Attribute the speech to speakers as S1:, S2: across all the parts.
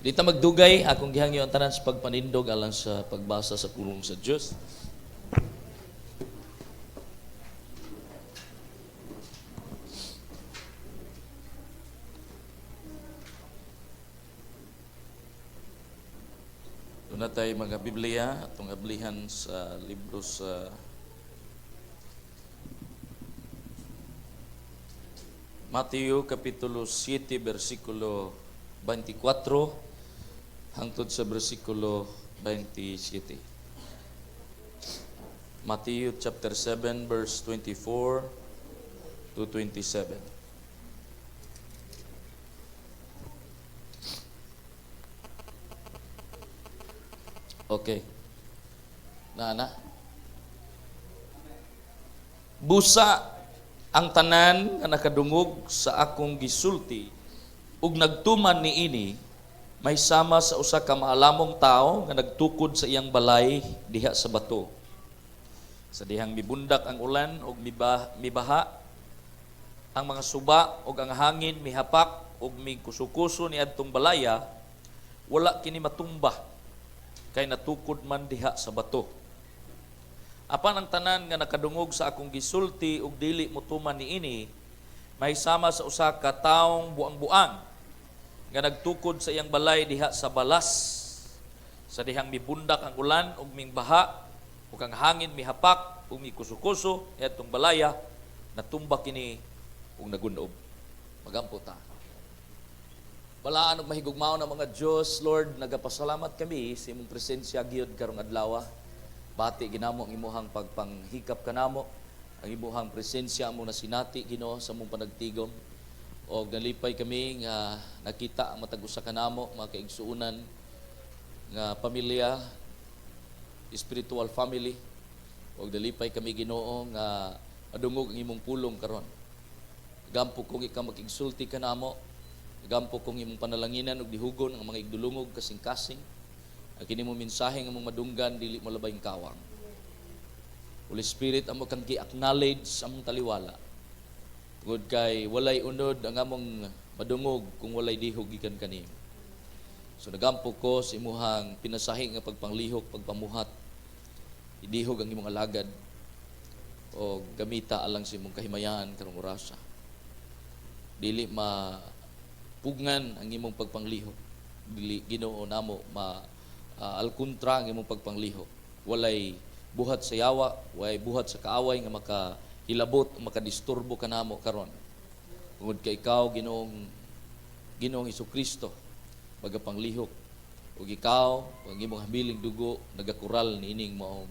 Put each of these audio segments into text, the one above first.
S1: Di ta magdugay, akong gihangyo ang tanan sa pagpanindog alang sa pagbasa sa pulong sa Dios. Doon na tayo mga Biblia, atong ablihan sa libro sa Mateo Kapitulo 7, versikulo 24, hangtod sa versikulo 27. Matthew chapter 7, verse 24 to 27. Okay. Na. Busa ang tanan nga nakadungog sa akong gisulti ug nagtuman niini may sama sa usa ka maalamong tao nga nagtukod sa iyang balay diha sa bato. Sa dihang mibundak ang ulan ug mibaha ang mga suba ug ang hangin mihapak ug mikusukuso niadtong balaya, wala kini matumba kay natukod man diha sa bato. Apan ang tanan nga nakadungog sa akong gisulti ug dili motuman niini may sama sa usa ka taong buang-buang nga nagtukod sa iyang balay diha sa balas. Sa dihang mibundak ang ulan ug mingbaha ug ang hangin mihapak ug mikusukuso etong balaya, natumba kini ug nagunob. Magampo ta. Balaan og mahigugmaon ang mga Dios, Lord, nagapasalamat kami sa imong presensya gyud karong adlaw. Bati ginamo ang imuhang pagpanghikap kanamo, ang imuhang presensya mo na sinati Ginoo sa imong panagtigom. O nalipay kami nga nakita ang matag usa kanamo mga kaigsuonan nga pamilya, spiritual family. O nalipay kami Ginoo nga adungog ang imong pulong karon. Gampo kong ikaw makigsulti kanamo, gampo kong imong panalanginan ug dihugon ang mga igdulungog kasing-kasing. Ang kini mo mensahe nga mong madunggan dili mo labayng kawang. Holy Spirit, amo kang gi-acknowledge sa among taliwala. Tungod kay walay unod ang among madungog kung walay dihog gikan kanimo. So nagampo ko sa imuhang pinasahi nga pagpanglihok, pagpamuhat. Idihog ang imong alagad o gamita alang sa imong kahimayan karong orasa. Dili pugngan ang imong pagpanglihok. Dili Ginoo namo alkontra ang imong pagpanglihok. Walay buhat sa yawa, walay buhat sa kaaway nga makahilabot, makadisturbo kanamo karon. Tungod kay ikaw Ginoong Hesukristo magapanglihok ug ikaw ang imong habiling dugo nagakural niining maong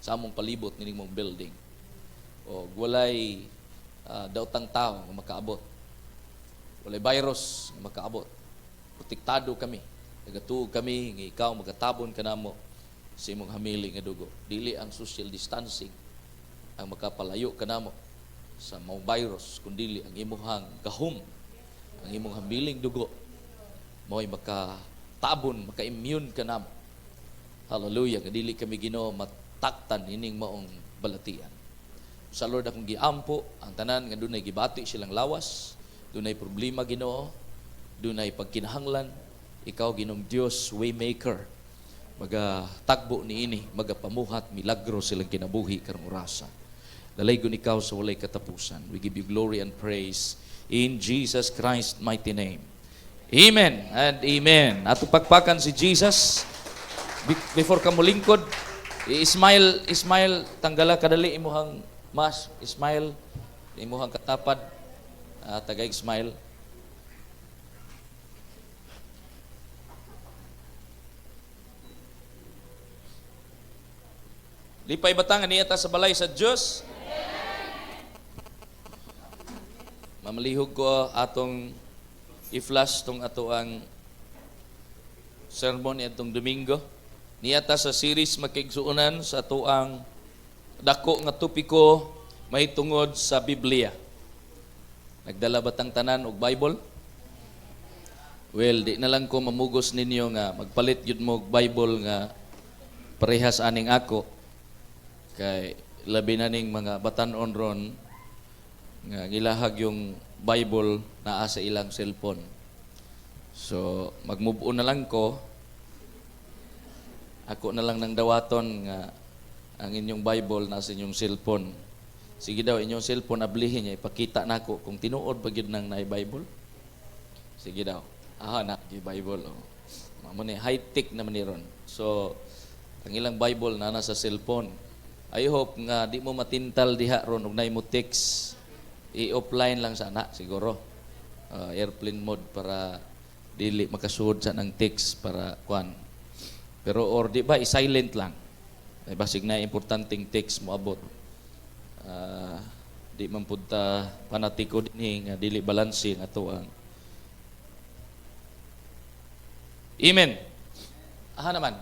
S1: sa among palibot niining mong building. O walay daotang tao nga makaabot. Walay virus nga makaabot. Protektado kami. Nagatuog kami nga ikaw magatabon kanamo sa imong hamili nga dugo. Dili ang social distancing ang makapalayo kanamo sa mga virus, kundi ang imuhang gahom, ang imong hamiling dugo mo'y makatabon, maka-immune kanamo. Hallelujah. Nga dili kami Ginoo mataktan ining maong balatian. Sa Lord akong giampo ang tanan nga dunay gibati silang lawas. Dunay problema Ginoo, dunay pagkinahanglan, ikaw Ginoong Dios, waymaker, magatagbo niini, magapamuhat, milagro silang kinabuhi karong orasa. Dalaygon ikaw sa walay katapusan. We give you glory and praise in Jesus Christ mighty name. Amen and amen. Ato pagpakan si Jesus. Before ka mulingkod, Ismail, tanggala kadali imuhang mask, Ismail, imuhang katapad. Tagay Ismail. Lipay batang aniyata sa balay sa Diyos. Mamalihog ko atong i-flash tong ato ang sermon itong Domingo. Niyata sa series makigsuunan sa ato ang dako nga topiko may tungod sa Biblia. Nagdala batang tanan og Bible? Well, di na lang ko mamugos ninyo nga magpalit yun mo og Bible nga parehas aning ako. Kay labi na ning mga batanon ron nga gilahag yung Bible naa sa ilang cellphone. So, mag-move on na lang ko. Ako na lang nang dawaton nga ang inyong Bible nasa inyong cellphone. Sige daw, inyong cellphone ablihin niya, ipakita na ako kung tinuod pa gyud nang na Bible. Sige daw. Aha, na yung Bible. Oh. Mamo ni high-tech naman ni ron. So, ang ilang Bible na nasa cellphone. I hope nga di mo matintal diha ron ug nay mo text. I-offline lang sana siguro. Airplane mode para dili makasud sa nang text para kuan. Pero or di ba i-silent lang. Ay basig na importanteng text mo abot. Di man pud ta panatiko dinhi nga dili balancing ato ang Amen. Aha naman.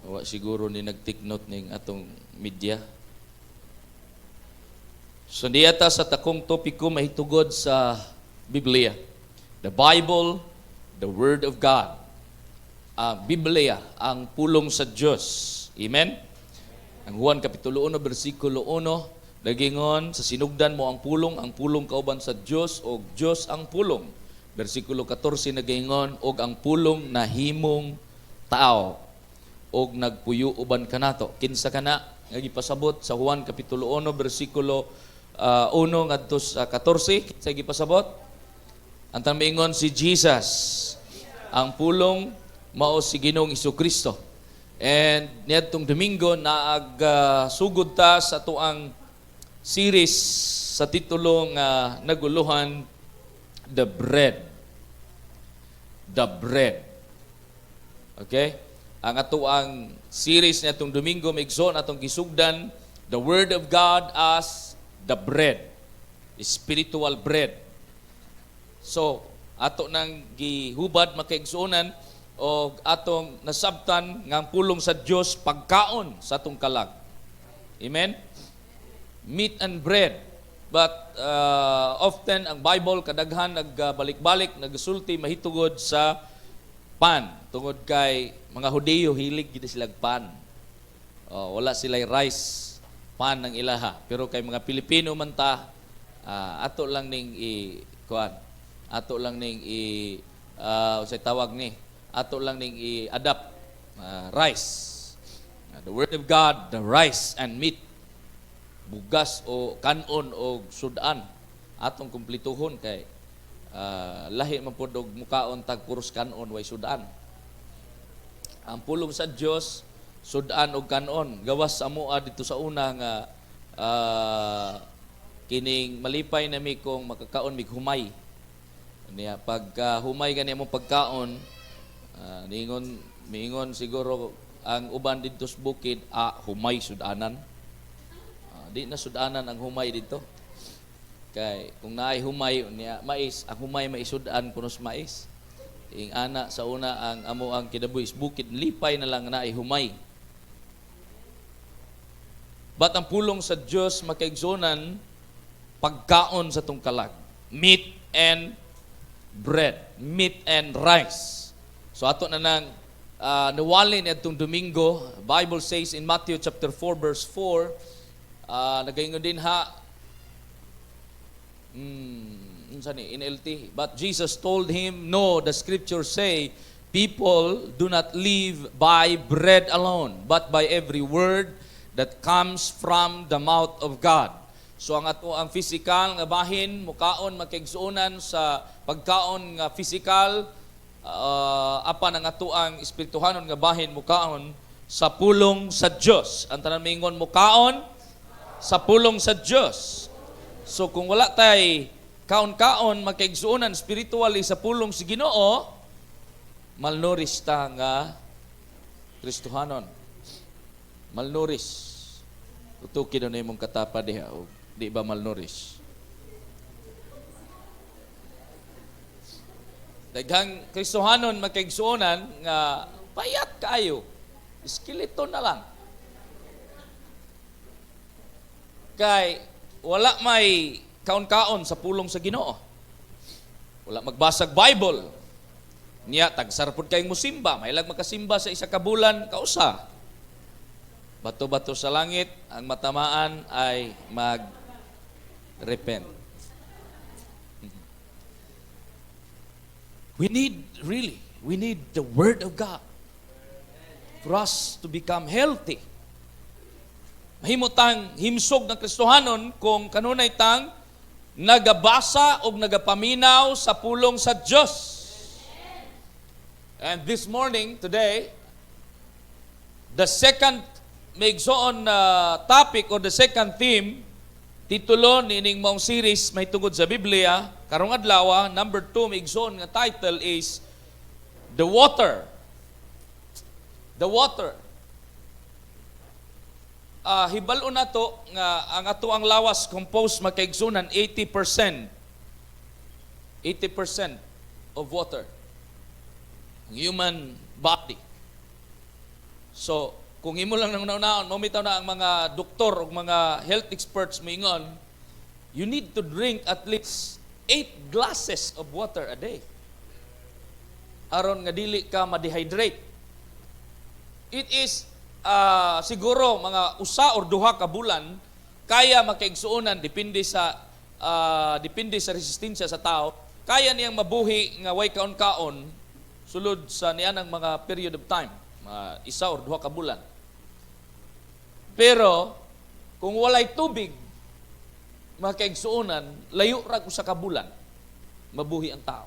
S1: Wa siguro ni nag-take note ning atong media. So diyata sa takong topiko mahitugod sa Biblia. The Bible, the Word of God. Biblia, ang pulong sa Diyos. Amen? Ang Juan Kapitulo 1, versikulo 1, nagingon, sa sinugdan mo ang pulong kauban sa Diyos, o Diyos ang pulong. Versikulo 14, nagingon, og ang pulong na himong tao, og nagpuyo uban kanato. Kinsa kana, nagipasabot sa Juan Kapitulo 1, versikulo 1, ngadto sa 14, kinsa gipasabot? Ang tamiingon si Jesus, ang pulong mao si Ginoong Jesucristo. And niadtong Domingo sugod ta sa tuang series sa titulong naguluhan The Bread. The Bread. Okay? Ang atuang series niadtong Domingo maigsoon atong gisugdan the Word of God as the bread. Spiritual bread. So, ato nang gihubad makaigsuonan o atong nasabtan nga ang pulong sa Dios pagkaon sa atong kalag. Amen? Meat and bread. But often ang Bible kadaghan nagbalik-balik nagasulti mahitugod sa pan. Tungod kay mga Hudiyo hilig gid sila pan. Wala sila'y rice pan ng ilaha. Pero kay mga Pilipino man ta ato lang ning ato lang ning usay tawag ni ato lang ning i-adapt rice. The Word of God, the rice and meat. Bugas o kanon o sudan. Atong kumplituhon kay lahi man pod og mukaon tag puros kanon way sudan. Ang pulong sa Dios sudan og kanon. Gawas sa amoa dito sa una nga kining malipay na mi kung makakaon mig humay. Niya pag humay gani mo pagkaon miingon siguro ang uban dito sa bukid, humay sudanan. Di na sudanan ang humay dito. Kay kung naay humay niya mais, ang humay maisudan kunos mais. Ing ana sa una ang amo ang kinabuhi sa bukid, lipay na lang naay humay. But ang pulong sa Dios makaigsunan pagkaon sa tong kalag. Meat and bread, meat and rice. So ato na nang nawalin itong Domingo. Bible says in Matthew chapter 4 verse 4, nagaingon din NLT, but Jesus told him, no, the scriptures say, people do not live by bread alone, but by every word that comes from the mouth of God. So ang ato ang physical nga bahin mukaon makigsuonan sa pagkaon nga physical apan ang ato ang espirituhanon nga bahin mukaon sa pulong sa Dios. Ang tanan mingon mukaon sa pulong sa Dios. So kung wala tay kaon-kaon makigsuonan spiritually sa pulong sa Ginoo, malnourished ta nga Kristohanon. Malnourished. Tutukin na imong katapa diha o di ba malnourished? Daghang Kristohanon makigsuonan nga payat kayo. Skeleton na lang. Kay wala may kaon-kaon sa pulong sa Ginoo. Wala magbasag Bible. Niya tagsarpod kayong musimba, mailag makasimba sa isa ka bulan kausa. Bato-bato sa langit, ang matamaan ay mag-repent. we need the Word of God for us to become healthy. Mahimutang himsog ng Kristohanon kung kanunay tang nagabasa o nagapaminaw sa pulong sa Diyos. And this morning, today, the second maigsoon topic or the second theme, titulo nining mong series may tungod sa Biblia, karong adlaw, number 2 maigsoon nga title is The Water. The Water. Hibalo na to nga ang ato ang lawas composed makaigsunan 80% of water. Ang human body. So, kung imo lang nang naon, mamitaw na ang mga doktor o mga health experts moingon, you need to drink at least 8 glasses of water a day. Aron nga dili ka ma-dehydrate. It is siguro mga usa or duha ka bulan kaya makaigsuonan depende sa resistensya sa tao, kaya niyang mabuhi nga way kaon-kaon sulod sa nianang mga period of time, isa or duha ka bulan. Pero kung walay tubig makaigsuonan, layo ra usa ka bulan mabuhi ang tao.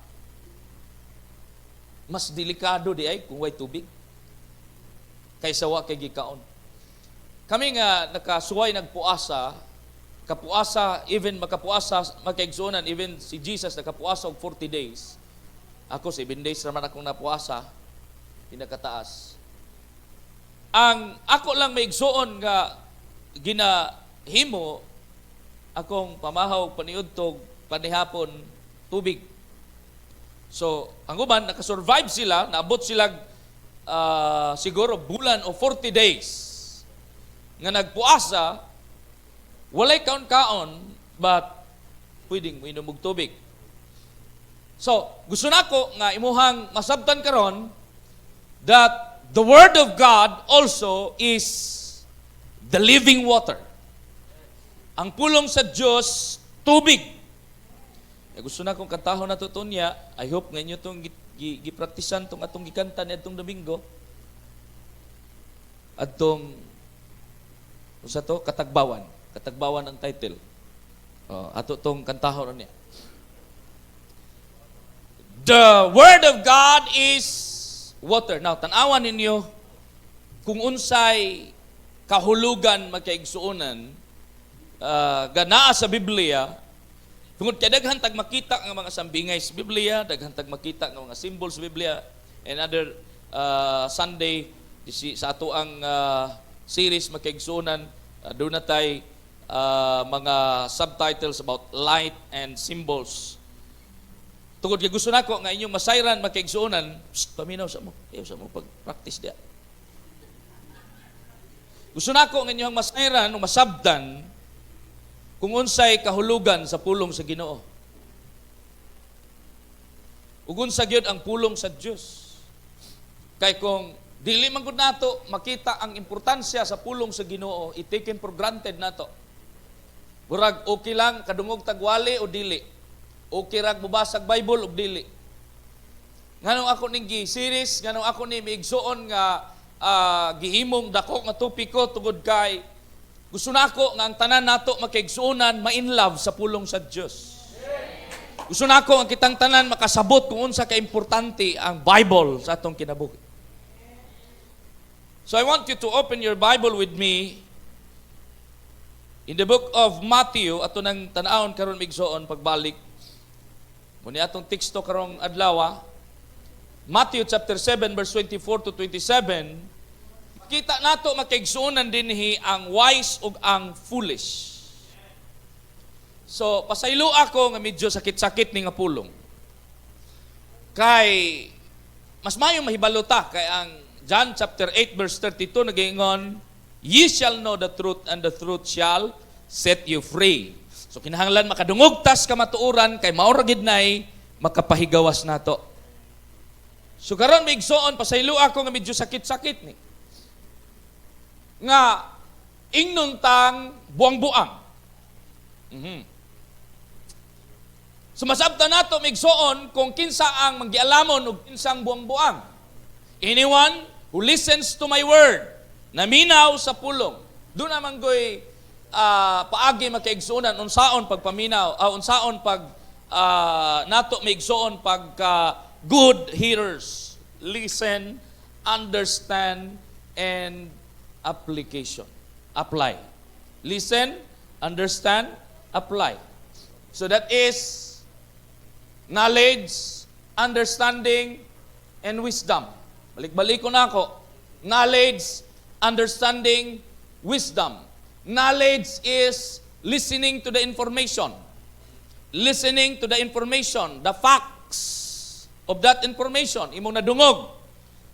S1: Mas delikado di ay kung way tubig kaysa wa kay gikaon. Kami nga nakasuway nagpuasa, even makaigsuonan, even si Jesus nakapuasa og 40 days. Ako 7 days naman akong napuasa, pinakataas. Ang ako lang maigsuon nga ginahimo akong pamahaw paniudtog panihapon tubig. So, ang uban nakasurvive sila, naabot sila siguro bulan o 40 days nga nagpuasa, walay kaon-kaon, but pwedeng minom og tubig. So, gusto nako nga imuhang masabtan karon that the Word of God also is the living water. Ang pulong sa Diyos, tubig. Gusto na kong katahon na tutunya. I hope nga inyo itong gipraktisan itong atong gikanta ni atong Domingo. Atong, usa to, Katagbawan. Katagbawan ang title. Ato itong kantahon niya. The Word of God is water. Now, tanawan ninyo kung unsay kahulugan magkaigsuonan ganaa sa Biblia, tungod kay daghan tag makita nga mga sambingay sa Biblia, daghan tag makita nga mga symbols sa Biblia, and other Sunday sa ato ang series magkaigsuonan, doon na tay mga subtitles about light and symbols. Tungod kay gusto nako nga inyong masayran magkaigsuonan, paminaw sa mo, ayaw sa mo pag-practice dia. Gusto nako nga inyong masayran o masabdan kung unsay kahulugan sa pulong sa Ginoo. Ug unsa gyud ang pulong sa Dios. Kay kung dili man gud nato makita ang importansya sa pulong sa Ginoo, i-taken for granted nato. Murag okay lang kadungog tagwali o dili. Okay rag mubasag Bible o dili. Nganong ako ning gi-series, nganong ako ni miigsuon nga gihimong dako nga topiko tungod kay gusto nako nga ang tanan nato makaigsuonan ma-in love sa pulong sa Dios. Gusto nako ang kitang tanan makasabot kung unsa ka importante ang Bible sa atong kinabuhi. So I want you to open your Bible with me in the book of Matthew, ato nang tan-awon karon migsuon pagbalik. Muni atong teksto karong adlaw, Matthew chapter 7 verse 24 to 27. Kita nato makaigsuonan dinhi ang wise ug ang foolish. So pasaylo ako nga medyo sakit-sakit ni nga pulong. Kay mas mayo mahibalota kay ang John chapter 8 verse 32 nagingon, "Ye shall know the truth and the truth shall set you free." So kinahanglan makadungog tas ka matuoran kay mao ra gid nay makapahigawas nato. So karon migsuon pasaylo ako nga medyo sakit-sakit ni. Nga ingnon tang buang-buang. Sumasabta nato migsoon kung kinsa ang manggialamon ug kinsang buang-buang. Anyone who listens to my word, naminaw sa pulong. Doon naman ko'y paagi makaigsunan, unsaon pagpaminaw, unsaon pag nato migsoon pagka good hearers. Listen, understand, and application. Apply. Listen, understand, apply. So that is knowledge, understanding, and wisdom. Balik-balik ko na ako. Knowledge, understanding, wisdom. Knowledge is listening to the information. Listening to the information, the facts of that information. Imong nadungog,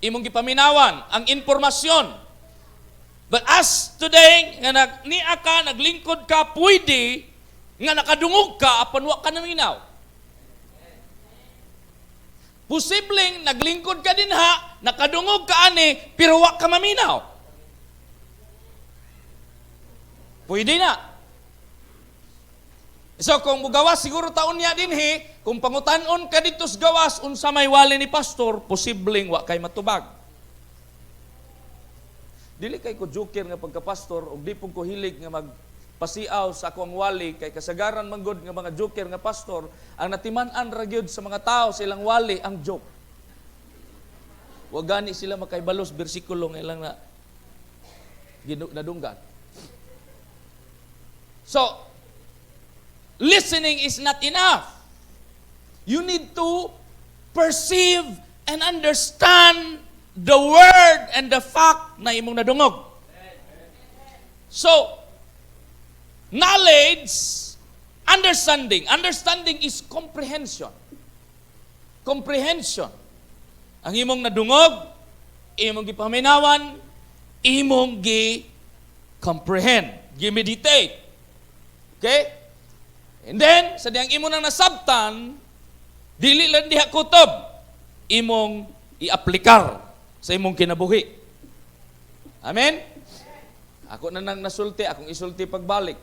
S1: imong gipaminawan, ang informasyon. But as today, nga niya ka, naglingkod ka, pwede, nga nakadungog ka, apan wa ka naminaw. Posibleng naglingkod ka din ha, nakadungog ka ani, pero wa ka maminaw. Pwede na. So kung mugawas siguro taon niya din kung pangutanon ka dito sa gawas, unsa may wali ni pastor, posibleng wa kay matubag. Dili kay ko joker nga pagka-pastor, o di pong ko hilig nga magpasiaw sa akong wali, kay kasagaran manggod nga mga joker nga pastor, ang natiman-an ra gyud sa mga tao sa ilang wali ang joke. Wa gani sila makaibalos bersikulo nga ilang na nadunggan. So, listening is not enough. You need to perceive and understand the word and the fact na imong nadungog. So, knowledge, understanding. Understanding is comprehension. Comprehension. Ang imong nadungog, imong gipaminawan, imong gi-comprehend, gi-meditate. Okay? And then, sa diyang imo nang nasabtan, dili lang diha kutob, imong i-aplikar sa imong kinabuhi. Amen? Ako na nang nasulti, akong isulti pagbalik.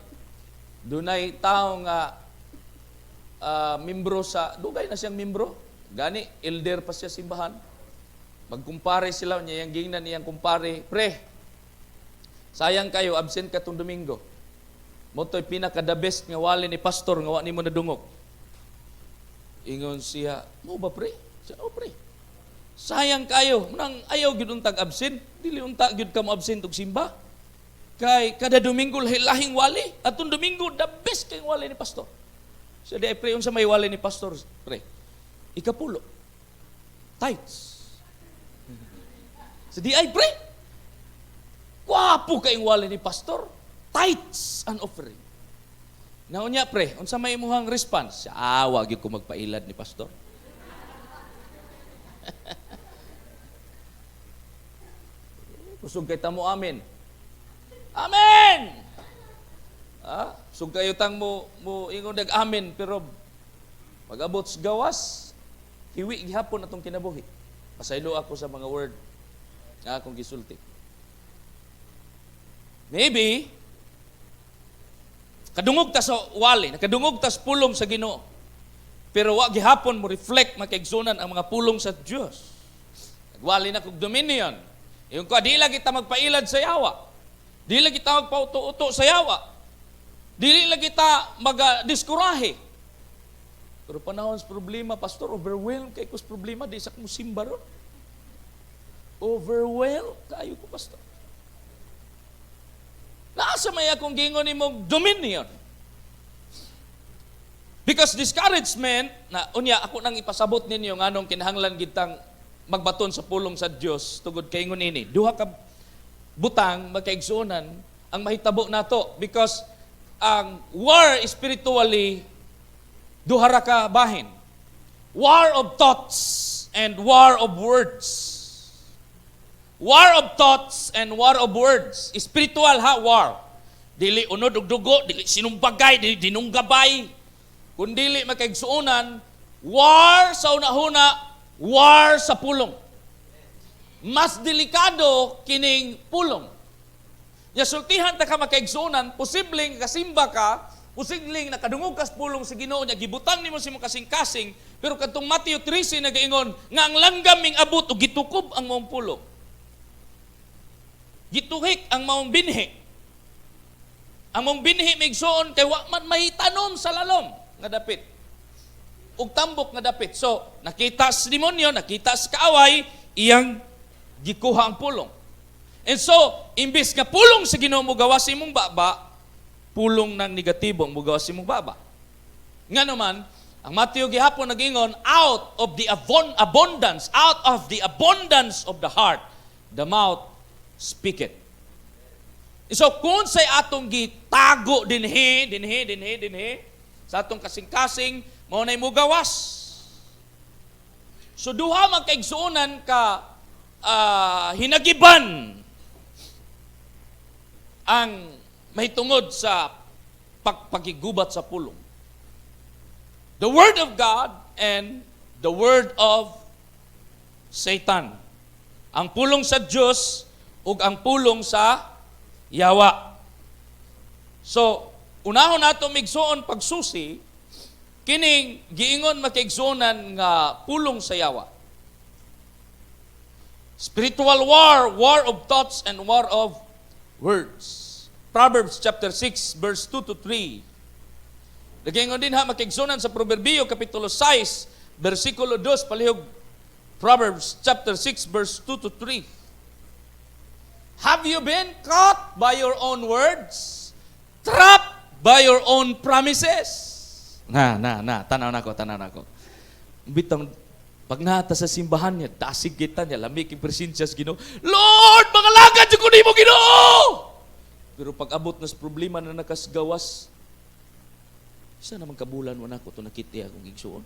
S1: Dunay tao nga membro sa, dugay na siyang membro, gani, elder pa siya simbahan. Magkumpare sila, niya yung gingnan niyang kumpare, pre, sayang kayo, absent ka tong Domingo. Moto'y pinaka-the best nga wali ni pastor nga wa nimo nadungog. Ingon siya, mo ba pre? Siya, oh pre. Sayang kayo, nang ayaw gyud untag absent, dili unta gyud ka mo absent og simba. Kay kada Domingo lahing wali, atong Domingo the best kay wali ni pastor. Siya di pre unsa may wali ni pastor, pre. Ikapulo. Tithes. Sa di ay pre. Wapo kay wali ni pastor. Tithes and offering. Naunya pre, unsa may imuhang response? Wag gyud ko magpailad ni pastor. Kusog kay tamo amen. Amen. Sug kayo tang mo ingon dag amen pero pag-abot sa gawas, hiwi gihapon atong kinabuhi. Pasaylo ako sa mga word nga akong gisulti. Maybe kadungog ta sa wali, nakadungog ta sa pulong sa Ginoo. Pero wa gihapon mo reflect makaigsunan ang mga pulong sa Dios. Nagwali na kog dominion. Yung ko di lagi ta magpailad sa yawa. Di lagi ta magpauto-uto sa yawa. Dili lagi ta mag-diskurahe. Pero panahon sa problema, pastor, overwhelmed kay kus problema di sa kong simba ron. Overwhelmed kayo ko, pastor. Nasa may akong gingon ni mong dominion. Because discouragement, na unya ako nang ipasabot ninyo nga nung kinahanglan gitang magbaton sa pulong sa Dios tugod kay ngon ini. Duha ka butang magkaigsuonan ang mahitabo nato because ang war spiritually duha ra ka bahin. War of thoughts and war of words. War of thoughts and war of words. Spiritual war. Dili unod og dugo, dili sinumbagay, dili dinunggabay. Kung dili makaigsuonan, war sa una-una, war sa pulong. Mas delikado kining pulong. Ya sultihan ta ka makaigsuonan, posibleng kasimba ka, usigling nakadungog kas pulong sa Ginoo niya gibutang nimo si mo kasing-kasing, pero kadtong Mateo 13 nagaingon nga ang langgam ming abot ug gitukob ang maong pulong. Gituhik ang maong binhi. Ang maong binhi migsuon kay wa man mahitanom sa lalom nga dapit. Ug tambok nga dapit. So, nakita sa demonyo, nakita sa kaaway, iyang gikuha ang pulong. And so, imbis nga pulong sa Ginoo mo gawas imong baba, pulong ng negatibo mo gawas imong baba. Nga naman, ang Mateo gihapon nagingon, out of the abundance of the heart, the mouth speaketh. So, kung say atong gitago dinhi, sa atong kasing-kasing, mao nay mo gawas. So, duha magkaigsuonan ka hinagiban ang mahitungod sa pagigubat sa pulong. The Word of God and the Word of Satan. Ang pulong sa Diyos ug ang pulong sa yawa. So, unahon nato migsuon pagsusi, kining giingon makigsuonan nga pulong sa yawa. Spiritual war of thoughts and war of words. Proverbs chapter 6 verse 2 to 3. Nagingon din ha makigsuonan sa Proverbio kapitulo 6 bersikulo 2 palihog. Proverbs chapter 6 verse 2 to 3. Have you been caught by your own words? Trapped by your own promises? Tanaw na ko. Bitang, pag nata sa simbahan niya, tasig kita niya, lamig yung presensya sa Ginoo. Lord, mga lagad yung kunin mo, Ginoo! Pero pag abot na sa problema na nakasgawas, isa naman kabulan mo na ko ito nakiti akong igsuon.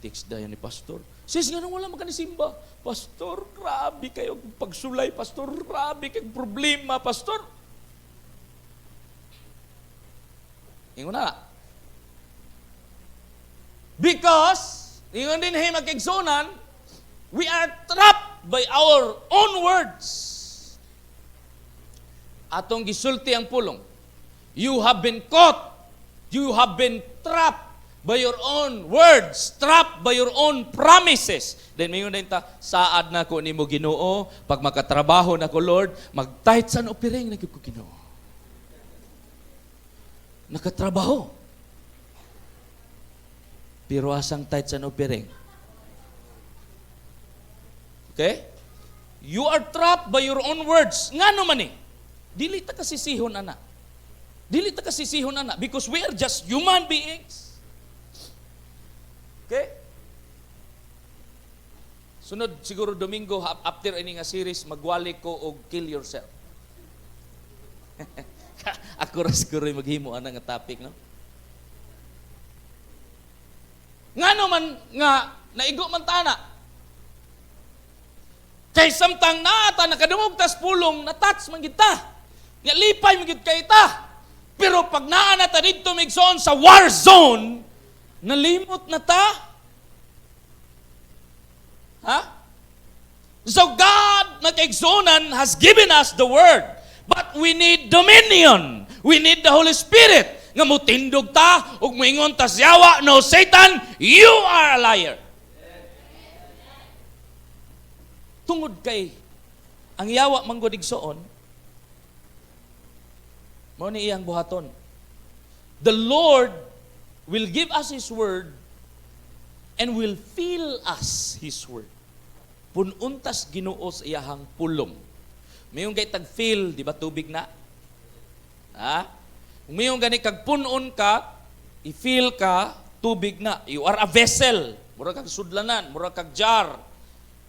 S1: Text dayan ni Pastor. Sis, nga nang wala magkanisimba. Pastor, grabe kayo pagsulay. Pastor, grabe kayong problema. Pastor. Ingon na. Because, ingon din hey magkaigsunan, we are trapped by our own words. Atong gisulti ang pulong. You have been caught. You have been trapped by your own words, trapped by your own promises. Then mayon din ta, saad na ko nimo Ginoo, pag makatrabaho na ko Lord, magtahit sa opiring na ko Ginoo. Nakatrabaho. Pero asang tahit sa opiring. Okay? You are trapped by your own words. Ngano man eh? Dili ta kasisihon ana. Because we are just human beings. Okay? Sunod siguro Domingo after ini nga series magwali ko og kill yourself. Ako ra siguro maghimo ana nga topic no. Ngano man nga naigo man tana. Kay samtang naata nakadungog tas pulong na-touch man kita. Nga lipay man gid kay ta. Pero pag naa na ta didto migsoon sa war zone, nalimot na ta? Ha? So God, nag-exonan, has given us the word. But we need dominion. We need the Holy Spirit. Nga mutindog ta, ug moingon ta yawa, no Satan, you are a liar. Tungod kay, ang yawa manggod igsoon, mao ni iyang buhaton. The Lord will give us His word and will fill us His word. Pununtas Ginoo sa iyahang pulong. Mayong kay tag-fill, di ba tubig na? Ha? Mayong gani kag punon ka, i-fill ka, tubig na. You are a vessel. Mura kag sudlanan, mura kag jar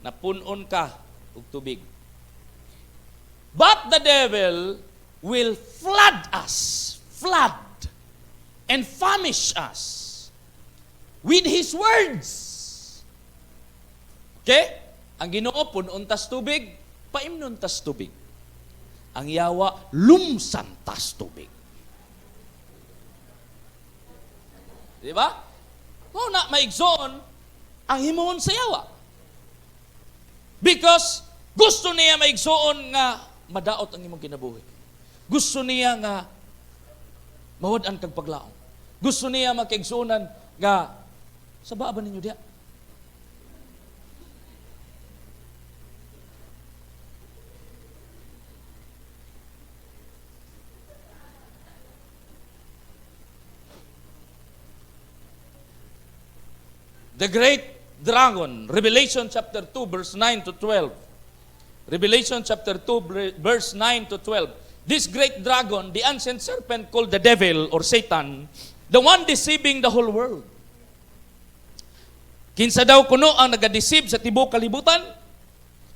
S1: na punon ka og tubig. But the devil will flood and famish us with his words. Okay? Ang Ginoo punon tas tubig, paimnon tas tubig. Ang yawa lumsan tas tubig. Di ba? Mao na maigsoon ang himuon sa yawa. Because gusto niya maigsoon nga madaot ang imong kinabuhi. Gusto niya nga Mawad-an kag paglaom. Gusto niya makaigsunan nga sa baba ninyo diya. The great dragon, Revelation chapter 2 verse 9 to 12. Revelation chapter 2 verse 9 to 12. This great dragon, the ancient serpent called the devil or Satan, the one deceiving the whole world. Kinsa daw kuno ang nagadeceive sa tibuok kalibutan?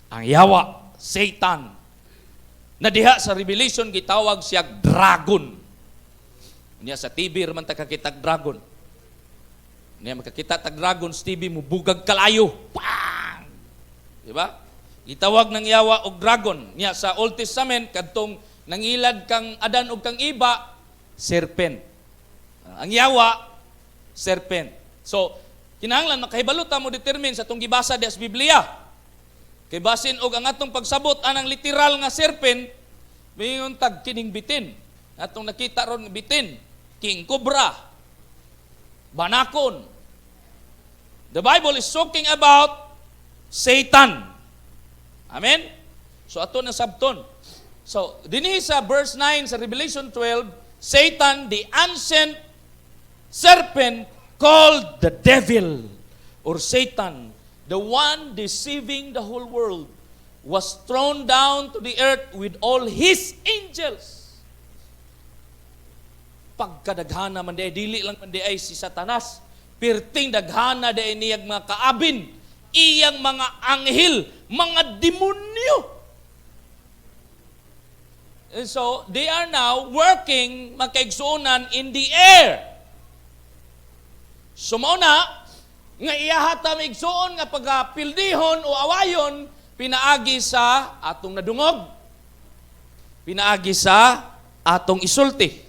S1: Ang yawa, Satan. Na diha sa Revelation gitawag siya dragon. Niya sa TV man ta kakitag dragon. Niya makakita tag dragon sa TV mo bugag kalayo. Pang! Di ba? Gitawag ng yawa og dragon. Niya sa Old Testament kadtong nangilad kang Adan ug kang Iba, serpent. Ang yawa, serpent. So, kinahanglan makahibalo ta mo determine sa atong gibasa di sa Biblia. Kay basin og ang atong pagsabot anang literal nga serpent, mayon tag kining bitin. Atong nakita ron nga bitin, king cobra, banakon. The Bible is talking about Satan. Amen? So ato na sabton. So, dinhi sa verse 9 sa Revelation 12, Satan, the ancient serpent called the devil or Satan, the one deceiving the whole world, was thrown down to the earth with all his angels. Pagkadaghana man di dili lang man di ay si Satanas, pirting daghana di niyag mga kaabin, iyang mga anghel, mga demonyo. And so, they are now working makaigsuonan in the air. Sumuna, nga iyahata maigsuon nga pagapildihon o awayon, pinaagi sa atong nadungog, pinaagi sa atong isulti.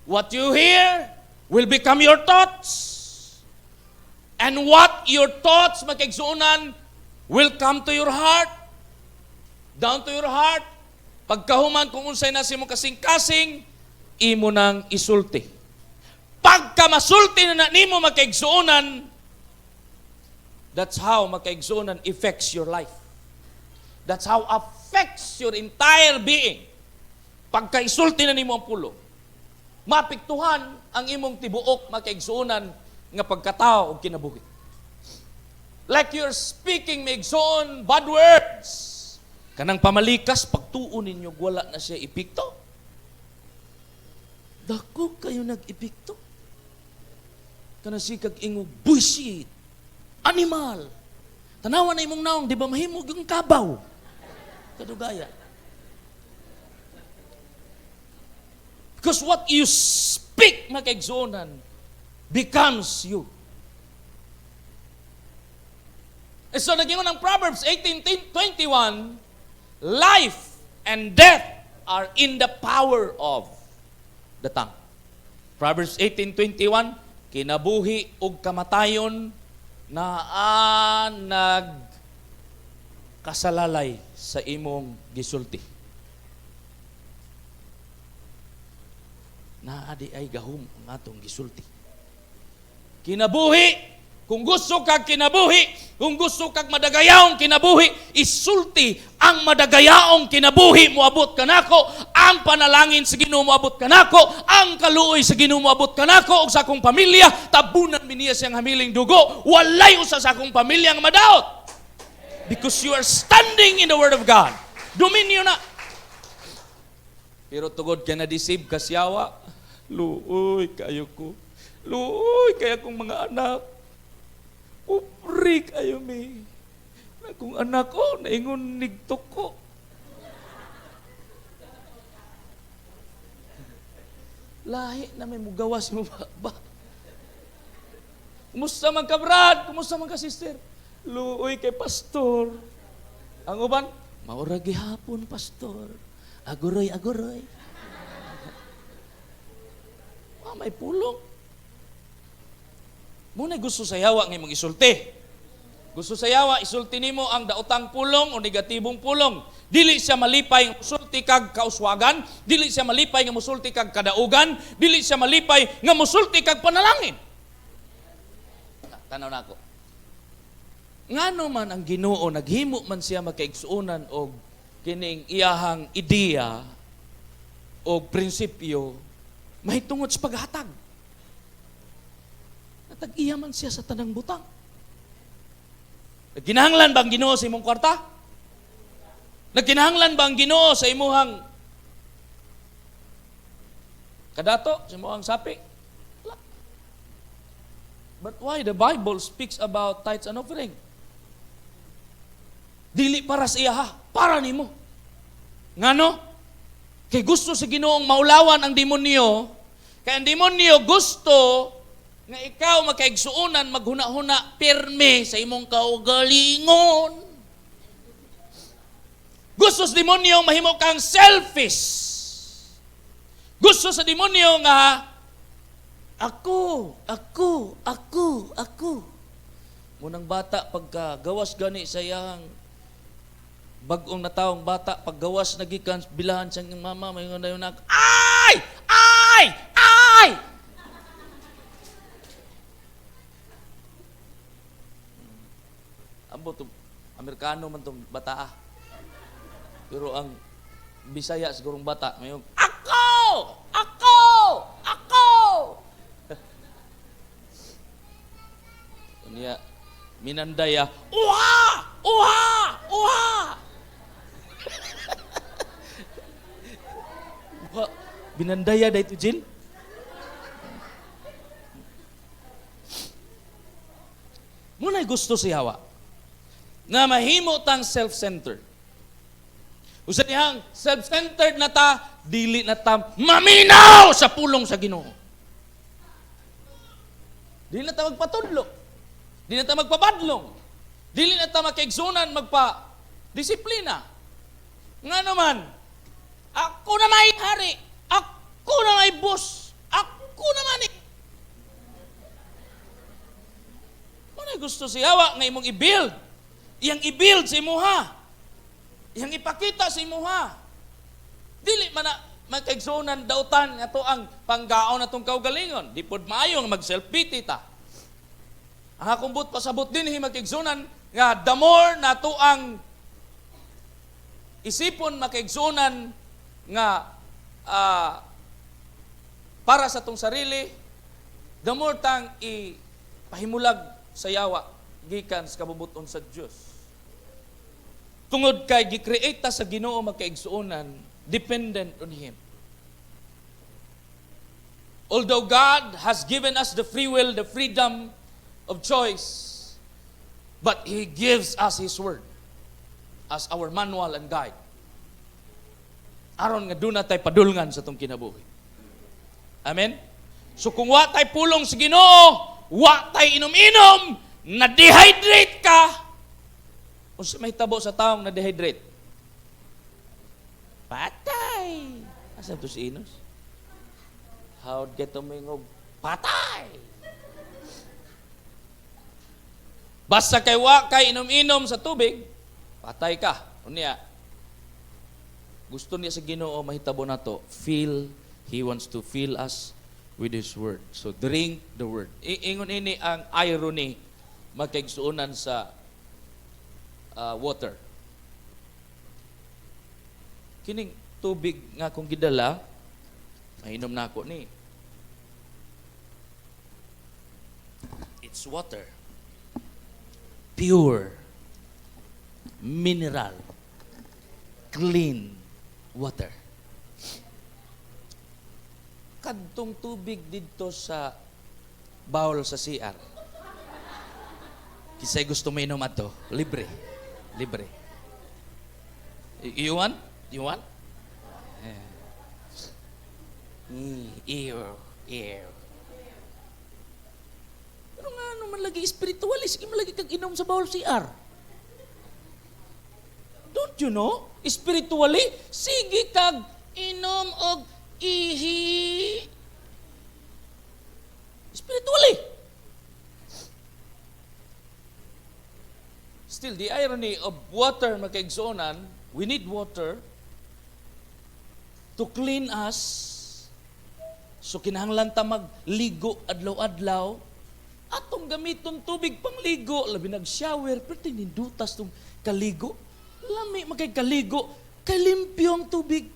S1: What you hear will become your thoughts. And what your thoughts makaigsuonan will come to your heart. Down to your heart. Pagkahuman kung unsay na simo kasing-kasing, imo nang isulti. Pagka masulti na nimo makaigsuonan, that's how makaigsuonan affects your life. That's how affects your entire being. Pagka isulti na nimo ang pulo, mapiktuhan ang imong tibuok makaigsuonan nga pagkatao o kinabuhi. Like you're speaking maigsuon bad words. Kanang pamalikas, pagtuon ninyo, wala na siya epekto. Dako kayo nag-epekto. Kana si kag ingog bullshit. Animal. Tanawan na imong naong, di ba mahimog yung kabaw? Kadugaya. Because what you speak, makaigsuonan, becomes you. And so, naging ng Proverbs 18:21, life and death are in the power of the tongue. Proverbs 18:21, kinabuhi ug kamatayon na nagkasalalay sa imong gisulti. Naadi ay gahom ang atong gisulti. Kinabuhi, kung gusto kag kinabuhi, kung gusto kag madagayawong kinabuhi, isulti ang madagayaong kinabuhi moabot kanako, ang panalangin sa Ginoo moabot kanako, ang kaluoy sa Ginoo moabot kanako ug sa akong pamilya, tabunan mi niya siyang hamiling dugo, walay usa sa akong pamilya nga madaot. Because you are standing in the Word of God. Dominyo na. Pero tugod ka na deceive kasyawa, luoy kayo ko. Luoy kaya kong mga anak. Upri kayo mi. Kung anak ko, naingon nigtok ko. Lahi na may mugawas mo ba? Kumusta man ka, Brad? Kumusta man ka, sister? Luoy kay pastor. Ang uban, maura gihapon, pastor. Aguroy. May pulong. Muna gusto sa yawa ng imong isulti. Gusto sa yawa, isulti nimo ang daotang pulong o negatibong pulong. Dili siya malipay ang isulti. musulti kag kauswagan, dili siya malipay nga musulti kag kadaugan, dili siya malipay nga musulti kag panalangin. Tanaw nako. Ngano man ang Ginoo naghimo man siya makaigsuonan og kining iyahang ideya o prinsipyo mahitungod sa paghatag. Natag-iya man siya sa tanang butang. Nagkinahanglan ba ang Ginoo sa imong kwarta? Nagkinahanglan ba ang Ginoo sa imuhang kadato, sa imuhang sapi? Wala. But why the Bible speaks about tithes and offering? Dili para sa iya ha, para nimo. Ngano? Kay gusto sa Ginoong maulawan ang demonyo, kay ang demonyo gusto nga ikaw makaigsuonan, maghuna-huna, pirme sa imong kaugalingon. Gusto sa demonyo mahimo kang selfish. Gusto sa demonyo nga ako. Munang bata pagka gawas gani sa iyang bagong natawang bata, paggawas nagikan bilahan siyang mama, may yun na ay! Abo to, Amerikano man tong bata ah. Pero ang Bisaya sigurong bata, may yung Ako! Niya, Minandaya, Uha! Binandaya da ito, Jin? Muna'y gusto si Hawa nga mahimo tang self-centered. Usa niyang self-centered na ta, dili na ta maminaw sa pulong sa Ginoo. Dili na ta magpatudlo. Dili na ta magpabadlong. Dili na ta makaigsunan magpa-disiplina. Nga naman, ako na may hari, ako na may boss, ako naman eh. Ano gusto si Hawa nga imong i-build? Iyang i-build sa imuha. Iyang ipakita sa imuha. Dili man na makaigsunan dautan nga to ang panggaon na tong kaugalingon. Di pod maayo nga mag-self-pity ta. Ang akong but pasabot din makaigsunan nga the more na to ang isipon makaigsunan nga para sa tong sarili, the more tang ipahimulag sa yawa gikan sa kabubuton sa Dios. Tungod kay gi-create ta sa Ginoo makaigsuonan, dependent on Him. Although God has given us the free will, the freedom of choice, but He gives us His Word as our manual and guide. Aron nga doon na tayo padulngan sa itong kinabuhi. Amen? So kung wa tayo pulong sa Ginoo, wa tayo inom-inom, na-dehydrate ka, o may tabo sa taong na-dehydrate, patay. Asan to si Inos? How'd get umingog? Patay! Basta kay wa kay inom-inom sa tubig, patay ka. Unya, gusto niya sa Ginoo mahitabo na to, He wants to fill us with His Word. So drink the Word. Ingon ini ang irony magkaigsuunan sa water. Kining tubig nga kung gidala, mainom na ako ni. It's water. Pure. Mineral. Clean water. Kadtong tubig dito sa bowl sa CR. Kisay gusto mainom ato, libre. You want? Ew. Pero nga naman lagi spiritualis, sige malagi kag inom sa bowl CR. Don't you know? Spiritually, sige kag inom og ihi. Spiritually. Still, the irony of water makaigsuonan, we need water, to clean us. So kinahanglan ta magligo adlaw-adlaw. Atong gamiton tubig pangligo, labi nag-shower, pero tinindutas tong kaligo. Lami magkay kaligo, kay limpyo ang tubig.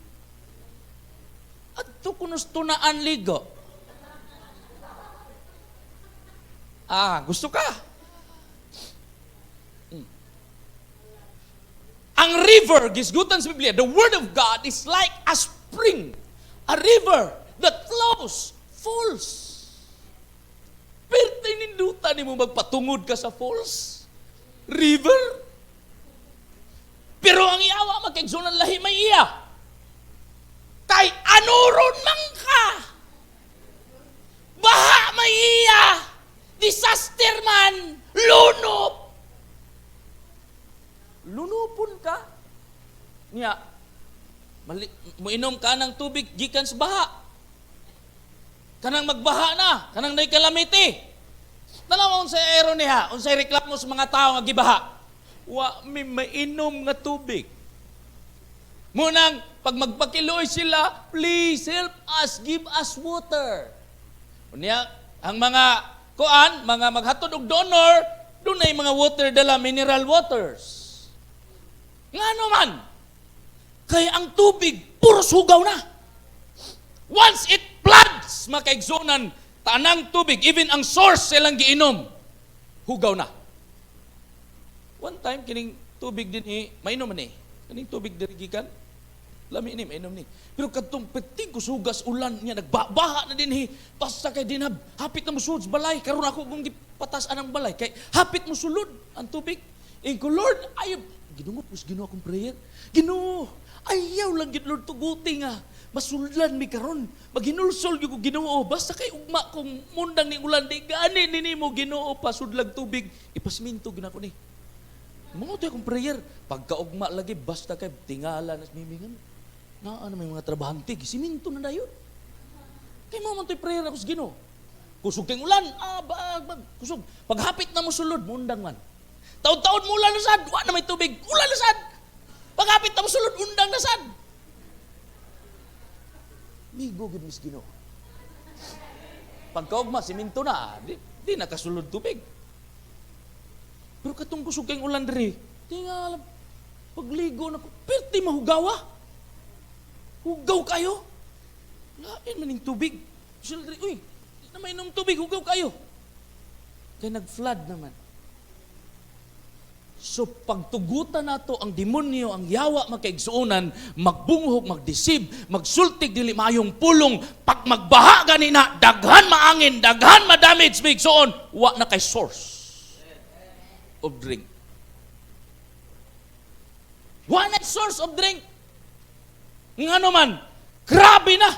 S1: At to kunos tunaan ligo. Gusto ka? Ang river, gisgutan sa Biblia, the Word of God is like a spring, a river that flows, falls. Pero tinindutan ni mo magpatungod ka sa falls, river. Pero ang iyawa, magkaigsunan lahi may iya. Kay anuron man ka. Baha may iya. Disaster man. Lunop. Lunupon ka. Niya, muinom ka ng tubig gikan sa baha. Kanang magbaha na, kanang nay kalamity. Nalaman unsay aero niya, unsay reklamo sa mga tao nga gibaha. Wa may mainom nga tubig. Munang pag magpakiloy sila, please help us, give us water. Unya, ang mga mga maghatod og donor, dunay mga water dala, mineral waters. Ngano man, kaya ang tubig puro sugaw na. Once it floods, makaigsunan tanang tubig, even ang source silang giinom, hugaw na. One time, kining tubig din mainom man Kining tubig dirigikan, lami ni, mainom ni. Pero katong peting ko sugas ulan niya, nagbaha na din basta kay dinab, hapit na musulod sa balay, karon ako kung gipatasan ang balay, kay hapit musulod ang tubig. Ko, Lord, ayaw, ginungot mo sa Ginoo akong prayer. Ginoo, ayaw lang gid Lord tuguti nga. Masuldan mi karon. Maghinulsol gyud ko Ginoo. Basta kay ugma kung mundang ni ulan di gani nimo Ginoo pasudlag tubig. Ipasminto gyud ako ni. Mo to akong prayer. Pagkaugma lagi basta kay tingala nas mimingan. Naa na may mga trabahante gisiminto na dayon. Kay mo man toy prayer ako sa Ginoo. Kusog kay ulan, kusog. Paghapit na mo sulod mundang man. Taon-taon mo ulan lasad, wa na may tubig, ulan lasad. Paghapit na mo sulod, undang lasad. Migo gid mis Ginoo. Pagkaugma siminto na, di nakasulod tubig. Pero katong kusog kay ulan diri, tingala pagligo na ko, perti mahugawa. Hugaw kayo. Lain man ning tubig. Sila diri, uy, na mainom tubig, hugaw kayo. Kay nag-flood naman. So pagtugutan nato ang demonyo, ang yawa makaigsuonan, magbunghog, magdesib, magsultig dili maayong pulong, pag magbaha ganina, daghan maangin, daghan madamage maigsuon, wa na kay source of drink. Wa na source of drink. Ngano man, grabe na.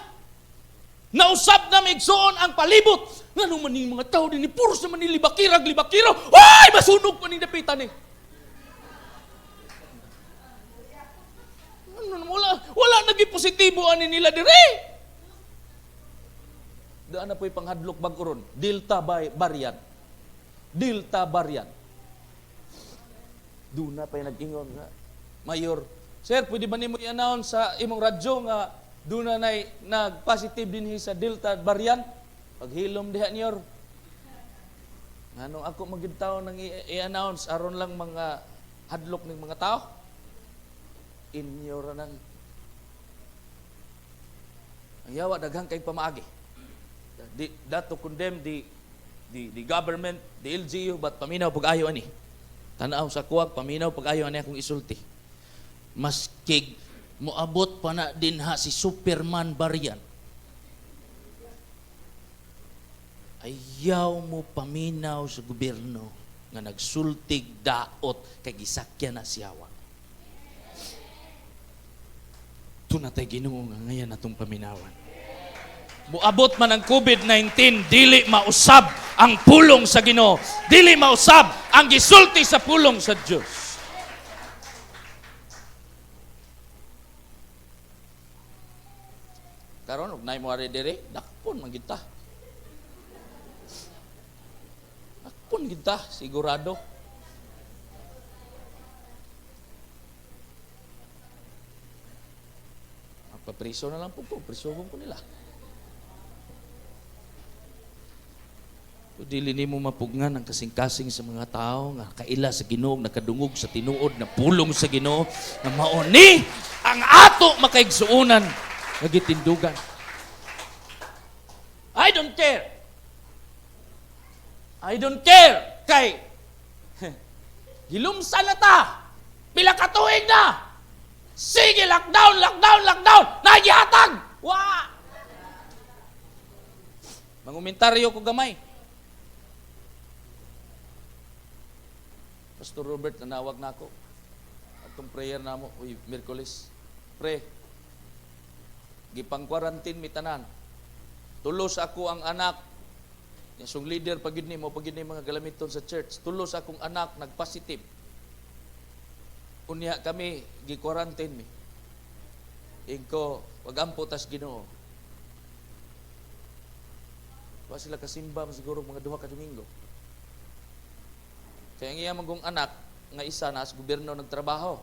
S1: Nausab na maigsuon ang palibot. Ngano man ning mga tao dinhi puro sa man libakirag-libakiro. Ay, masunog pa ning dapitan ni. Wala naging positibo ani nila dire. Daan na po'y panghadlok bag-uron. Delta variant. Delta variant. Doon na pa'y nag-ingon nga. Mayor, sir, pwede ba nimo i-announce sa imong radyo nga doon na nag-positive din sa Delta variant? Paghilom diha niyor. Anong ako magitaw nang i-announce aron lang mga hadlok ng mga tao? Inyo ranang ang yawa daghang kay pamaagi. That to condemn the government, the LGU, but paminaw pag-ayo ani. Tanaw sa kuwag, paminaw pag-ayo ani akong isulti. Maskig moabot pa na din ha si Superman variant. Ayaw mo paminaw sa gobyerno nga nagsultig daot kay gisakyan na siyawa. Ito na tayo Ginoo nga ngayon atong paminawan. Muabot man ang COVID-19, dili mausab ang pulong sa Ginoo. Dili mausab ang gisulti sa pulong sa Dios. Karon og nay mo ari dire, dakpon man kita. Dakpon kita sigurado. Papriso na lang po ko, prisohon ko nila. Dili nimo mapugnan ang kasing-kasing sa mga tao nga kaila sa Ginoo, nakadungog sa tinuod, na pulong sa Ginoo, na mauni ang ato makaigsuunan nga gitindugan. I don't care. I don't care kay gilumsa na ta. Pila ka tuig na. Sige, lockdown, lockdown, lockdown. Nagihatag. Wa. Mangumentaryo ko gamay. Pastor Robert, nanawag na ako. Atong prayer na mo, uy, Miyerkules. Pre, gipang-quarantine mi tanan. Tulos ako ang anak. Yung leader, pag yun mo, pag yun mga galamiton sa church. Tulos akong anak, nag-positive. Unya kami, gi-quarantine mi. Ingko, wag-ampo tas Ginoo. Wa sila kasimba, siguro mga 2 ka Domingo. Kaya ang iya magong anak, nga isa na sa gobyerno nagtrabaho.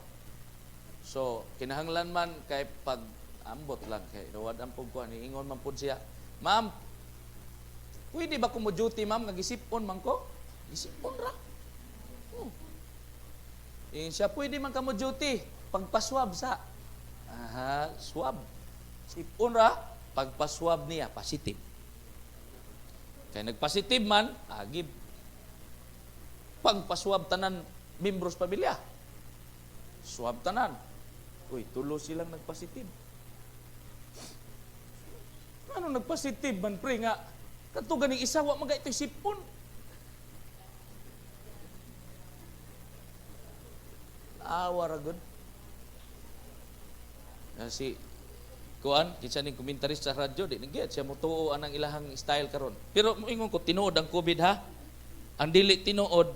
S1: So, kinahanglan man kay pag ambot lang kay nawad ang pagkuhan, ingon man pud siya, "Ma'am, pwede ba ko mo duty, ma'am, nga gisipon man ko?" Gisipon ra. Siya, "Pwede man ka mo duty, pagpaswab sa." Aha, swab. Sipon ra, pagpaswab niya, positive. Kaya nagpositive man, agib. Pagpaswab tanan, membros pamilya. Swab tanan. Uy, tulo silang nagpositive. Ano nagpositive man, pre, nga katugan ng isa, wa mga ito'y sipon. Awa ra gud. Si kuan, kinsa ning komentarist sa radyo, di nagiyat siya motuo anang ilahang style karon. Pero moingon ko tinuod ang COVID ha. Ang dili tinuod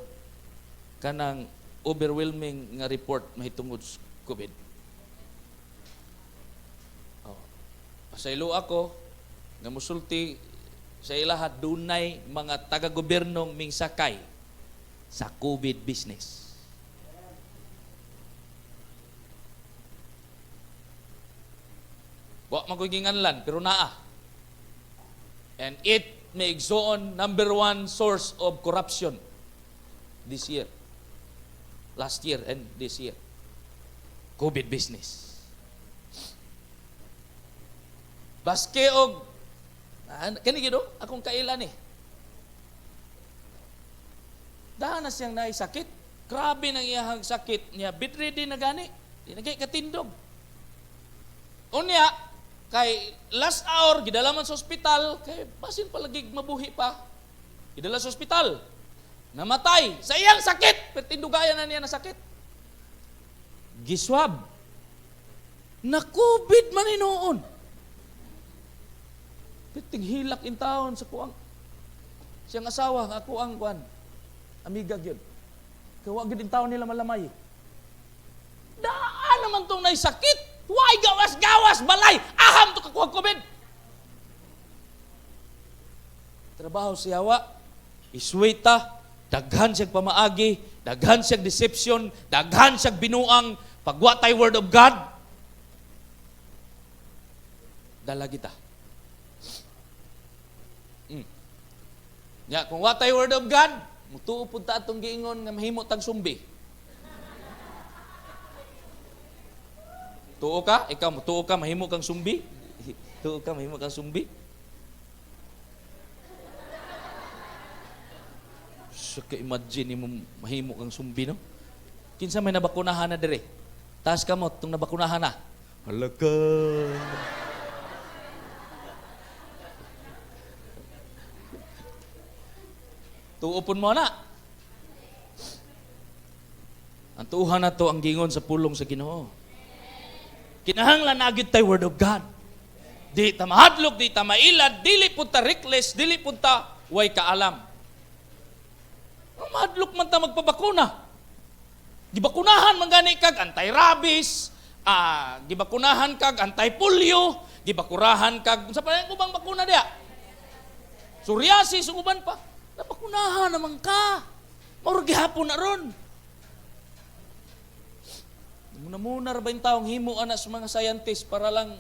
S1: kanang overwhelming nga report mahitungod sa COVID. Pasaylo ako nga musulti sa ilahat dunay mga taga-gobernong mingsakay sa COVID business. Wa magkuginganlan pero naa. And it may igsoon number 1 source of corruption this year. Last year and this year. COVID business. Baske og kani gido akong kailan eh. Dahil na siyang naisakit. Grabe nang iyahang sakit niya. Bedridden na gani. Di na kay katindog. Unya, kay last hour, gidala man sa ospital, kay basin palagi mabuhi pa. Gidala sa ospital. Namatay. Sa iyang sakit. Pertindugayan na niya na sakit. Giswab. Na COVID man inoon. Hilak in taon sa kuang. Siyang asawa, nga kuang kuan. Amiga gyud. Kawa gyud in taon nila malamay. Daan naman tong naisakit. Why gawas-gawas balay? Aham to kakuha COVID. Trabaho siya wa. Iswita. Daghan siyang pamaagi. Daghan siyang deception. Daghan siyang binuang. Pagwatay word of God. Dala kita. Ya, kung watay word of God, mutuo pud ta atong giingon nga mahimo tag sumbi. Tuo ka? Ikaw mutuo ka mahimo kang sumbi? Tuo ka mahimo kang sumbi? So, ka-imagine mo mahimo kang sumbi, no? Kinsa may nabakunahan na dire? Taas ka mo, itong nabakunahan na. Halaka. Tuupon mo na. Ang tuuhan na to ang gingon sa pulong sa Ginoo. Kinahanglan na agad tayo word of God. Di ta mahadlok, di ta mailad, dili punta reckless, dili punta way kaalam. Mahadlok man ta magpabakuna. Gibakunahan man gani kag anti-rabies, gibakunahan kag anti-polio, gibakurahan kag unsa pa yung ubang bakuna dia? Psoriasis ug uban pa. Nabakunahan naman ka. Maurag gihapon na ron. Muna-muna ra ba yung taong himo ana sa mga scientist para lang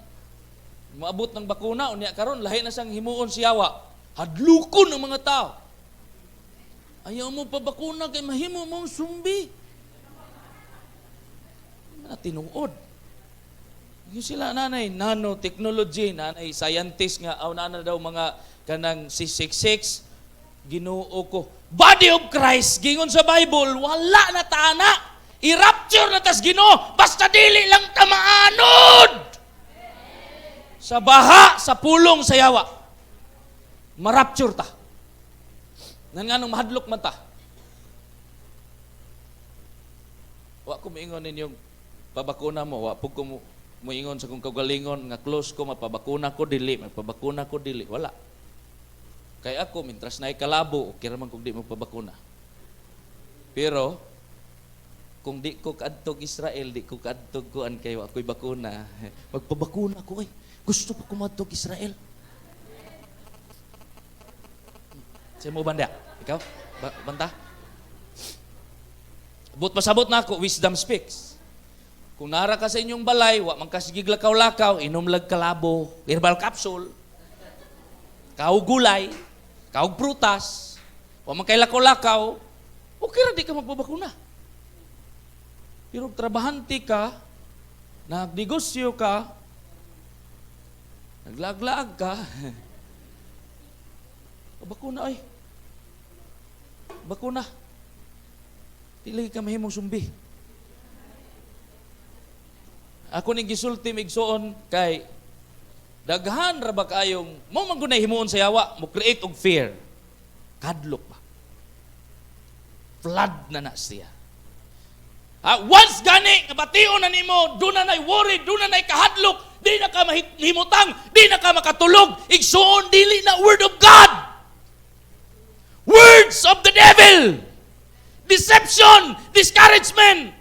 S1: Maabot ng bakuna, unya karon lahi na siyang himuon si Yawa. Hadlukon ang mga tao. Ayaw mo pa bakuna kay mahimo mong sumbi. Tinuod. Yung sila nanotechnology, nanay scientist nga, nana daw mga kanang 666, Ginoo ko. Body of Christ, gingon sa Bible, wala na tana. I-rapture na tas Ginoo, basta dili lang tamaanod. Sa baha, sa pulong, sa Yawa. Ma-rapture ta. Nang mahadlok man ta. Wa ko miingon ninyong pabakuna mo, wa po ko muingon sa kong kagalingon nga close ko, mapabakuna ko dili, mapabakuna ko dili, wala. Kaya ako, mintras na ikalabo, okay raman kung di mo pabakuna. Pero, kung di ko kaadtog Israel, di ko kaadtog kuan kayo, ako'y bakuna. Magpabakuna ko eh. Gusto pa kumadtog Israel. Siya mo banda? Ikaw? Banta? But pasabot na ako, wisdom speaks. Kung nara ka sa inyong balay, wa man kasigig lakaw-lakaw, inom lag kalabo, herbal capsule, kaog gulay, kaog prutas, wa man kay lakaw-lakaw, okay ra di ka magpabakuna. Pero trabahante ka, nagnegosyo ka, naglaag-laag ka, bakuna ay. Bakuna. Dili ka mahimong sumbi. Ako ning gisulti migsuon kay daghan ra ba kayong mo man gunay himuon sa Yawa, mo create og fear. Kadlok ba? Flood na siya. Once gani kabation na nimo, do na nay worry, do na nay kahadlok, di na ka mahimutang, di na ka makatulog, igsuon dili na word of God. Words of the devil. Deception, discouragement.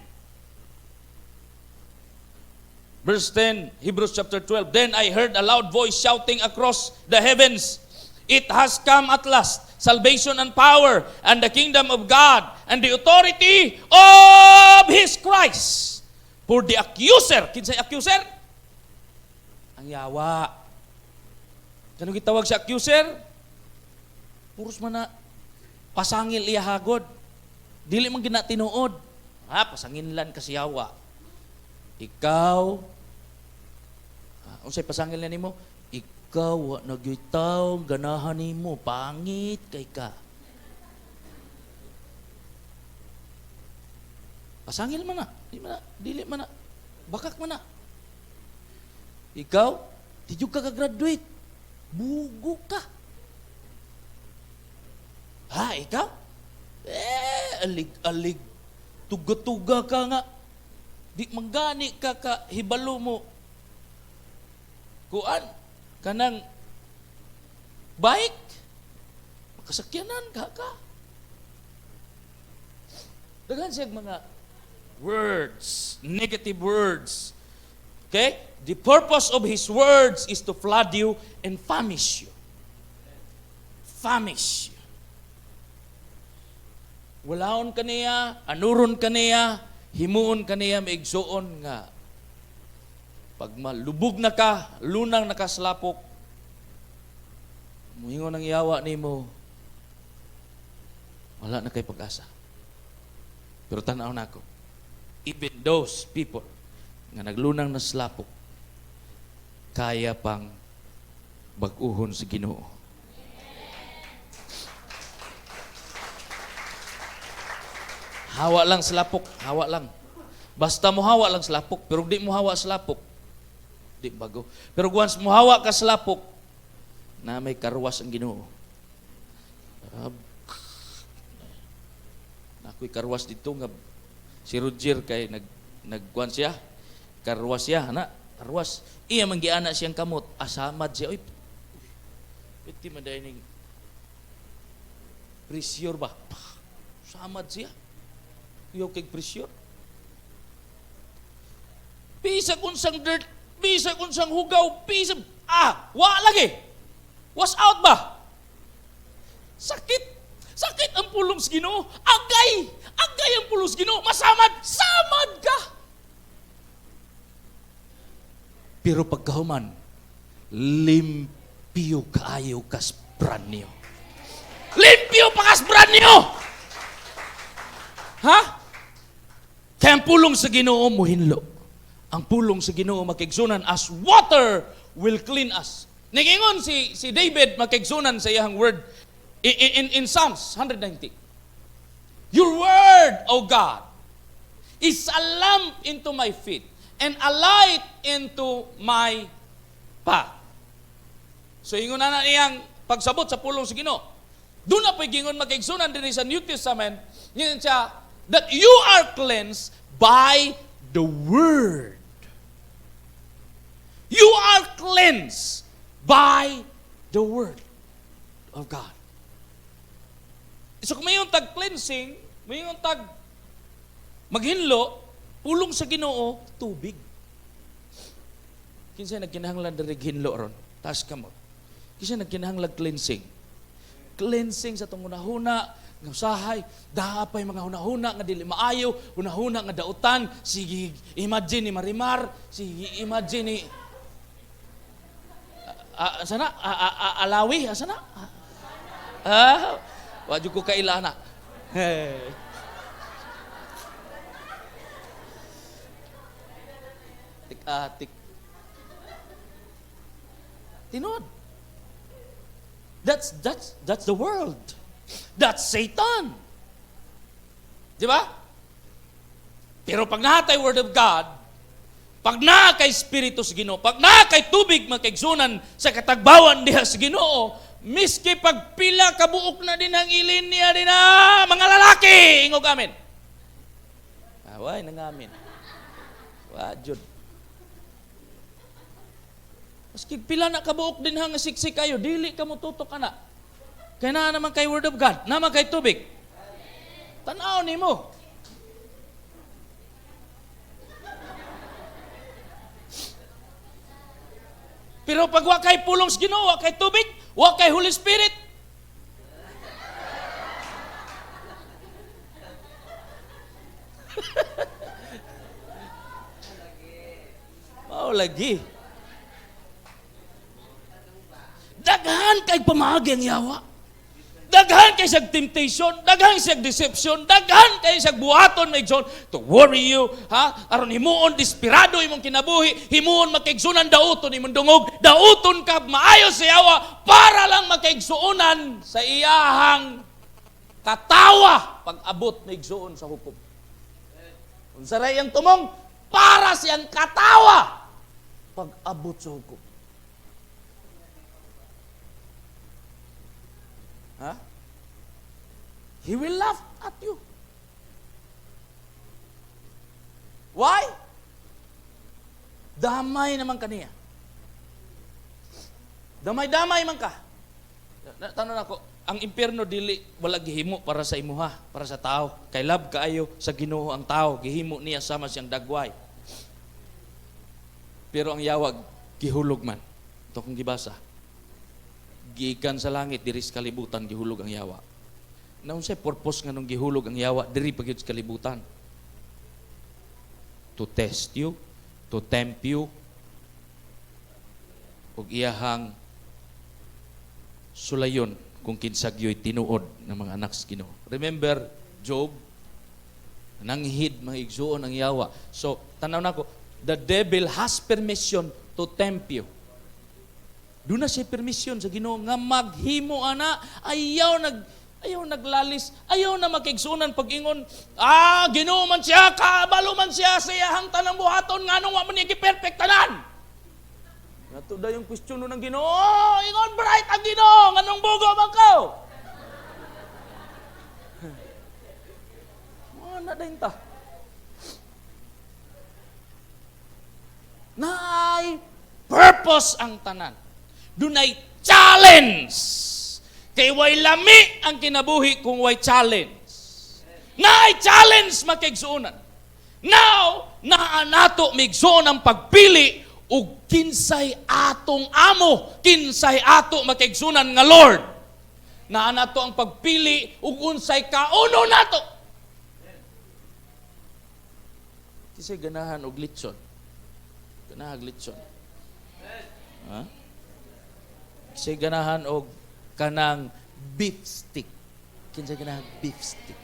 S1: Verse 10, Hebrews chapter 12. Then I heard a loud voice shouting across the heavens, it has come at last, salvation and power, and the kingdom of God, and the authority of His Christ. For the accuser, kinsay accuser? Ang Yawa. Kanong gitawag sa accuser? Puros man na pasangil iya hagod. Dili man ginatinuod. Pasanginlan kasi Yawa. Ikaw, unsay pasangil na nimo? Ikaw wa nagyutaw ganahan nimo, pangit kay ka. Pasangil man na, dili man na, bakak man na. Ikaw, di jud ka graduate. Bugo ka. Ikaw? Alig-alig. Tuga-tuga ka nga. Di manggani ka hibalo mo. Kuan, kanang bike. Makasakyanan ka. Daghan siya mga words, negative words. Okay? The purpose of His words is to flood you and famish you. Famish you. Walaon ka niya, anuron ka niya, himuon ka niya, maigsuon nga. Pag malubog na ka, lunang nakaslapok, muhingon ang Yawa nimo, wala na kay pag-asa. Pero tanaw na ako, even those people nga naglunang na slapok, kaya pang bag-uhon sa Ginoo. Hawa lang slapok, hawa lang. Basta mo hawa lang slapok, pero di mo hawa slapok, di bago. Pero once mo hawa ka slapok, na may karwas ang Ginoo. Ako'y karwas dito nga si Roger kay nagkuan siya, karwas siya, karwas. Iya man giana siyang kamot, asamad siya. Oy, piti man dahil ning pressure ba? Samad siya. Yung kay pressure. Bisa kunsang dirt, bisa kunsang hugaw, bisa, wa lagi. Was out ba? Sakit. Sakit ang pulong sa Ginoo. Agay ang pulong sa Ginoo. Samad ka. Pero pagkahuman, limpyo kaayo kas branyo. Limpyo pa kas branyo! Ha? Kaya ang pulong sa Ginoo muhinlo. Ang pulong sa Ginoo makigsunan as water will clean us. Nagingon si David makigsunan sa iyang word in Psalms 190. Your word, O God, is a lamp into my feet and a light into my path. So ingon na iyang pagsabot sa pulong sa Ginoo. Doon na po'y gingon makigsunan din sa New Testament, yun siya, that you are cleansed by the word. You are cleansed by the word of God. So kung mayroong tag-cleansing, mayroong maghinlo, pulong sa Ginoo, tubig. Kinsa nagkinahanglan diri hinlo ron, taas kamot. Kinsa nagkinahanglan cleansing. Cleansing sa itong hunahuna, ng usahay, daapay mga hunahuna nga dili maayo, hunahuna nga dautan, sige imagine ni Marimar, sige imagine ni sana Alawi, sana? Wadyo ko kailana. Tik-atik. Tinod. That's the world. That's Satan. Di ba? Pero pag nahatay word of God, pag na kay Espiritu sa Ginoo, pag na kay tubig makigsunan sa katagbawan diha sa Ginoo, miski pagpila kabuok na din ang ilin niya din na mga lalaki, ingog amin. Away nang amin. Wajud. Maski pila na kabuok din hang siksik kayo, dili ka mo tutok ana. Kaya na naman kay word of God, naman kay tubig. Tanaw nimo. Pero pag wa kay pulong sa Ginoo, wa kay tubig, wa kay Holy Spirit, mao lagi. Daghan kay pamagi ang yawa. Daghan kay siyag temptation, daghan siyag deception, daghan kay siyag buhaton maigsoon to worry you, ha? Aron himuon desperado imong kinabuhi, himuon makaigsunan dauton imong dungog, dauton ka maayo sa yawa para lang makaigsuonan sa iyahang katawa pag abot maigsuon sa hukom. Unsa ra iyang tumong para siyang katawa pag abot sa hukom. Huh? He will laugh at you. Why? Damay naman kaniya. Damay-damay man ka. Tanong ako, ang impyerno dili wala gihimo para sa imuha, para sa tao. Kay love kaayo sa Ginoo ang tao, gihimo niya sama siyang dagway. Pero ang yawag gihulog man. Ito kong gibasa. Gikan sa langit diri sa kalibutan gihulog ang yawa. Naunsay purpose nga nung gihulog ang yawa diri pagyud sa kalibutan? To test you, to tempt you, ug iyahang sulayon kung kinsag yo'y tinuod ng mga anak sa Ginoo. Remember Job, nanghid mahigsuon ang yawa. So tanaw nako, the devil has permission to tempt you. Doon na siya permisyon sa Ginoo nga maghimo ana, ayaw naglalis, ayaw na makigsunan pag-ingon, Ginoo man siya, kabalo man siya sa iyahang tanang buhaton, nganong wa man niya gi-perfect tanan. Nato da yung question ng Ginoo, ingon bright ang Ginoo, nganong bugo man ko? Ano na ta? Naay purpose ang tanan. Dunay challenge. Kay way lami ang kinabuhi kung way challenge. Naay challenge makigsuonan. Now, naanato migsuon ang pagpili ug kinsay atong amo, kinsay ato makigsunan nga Lord. Naanato ang pagpili ug unsay kauno nato. Kinsay ganahan og litson. Ganahan litson. Ha? Say ganahan og kanang beef stick. Kinsay ganahan beef stick.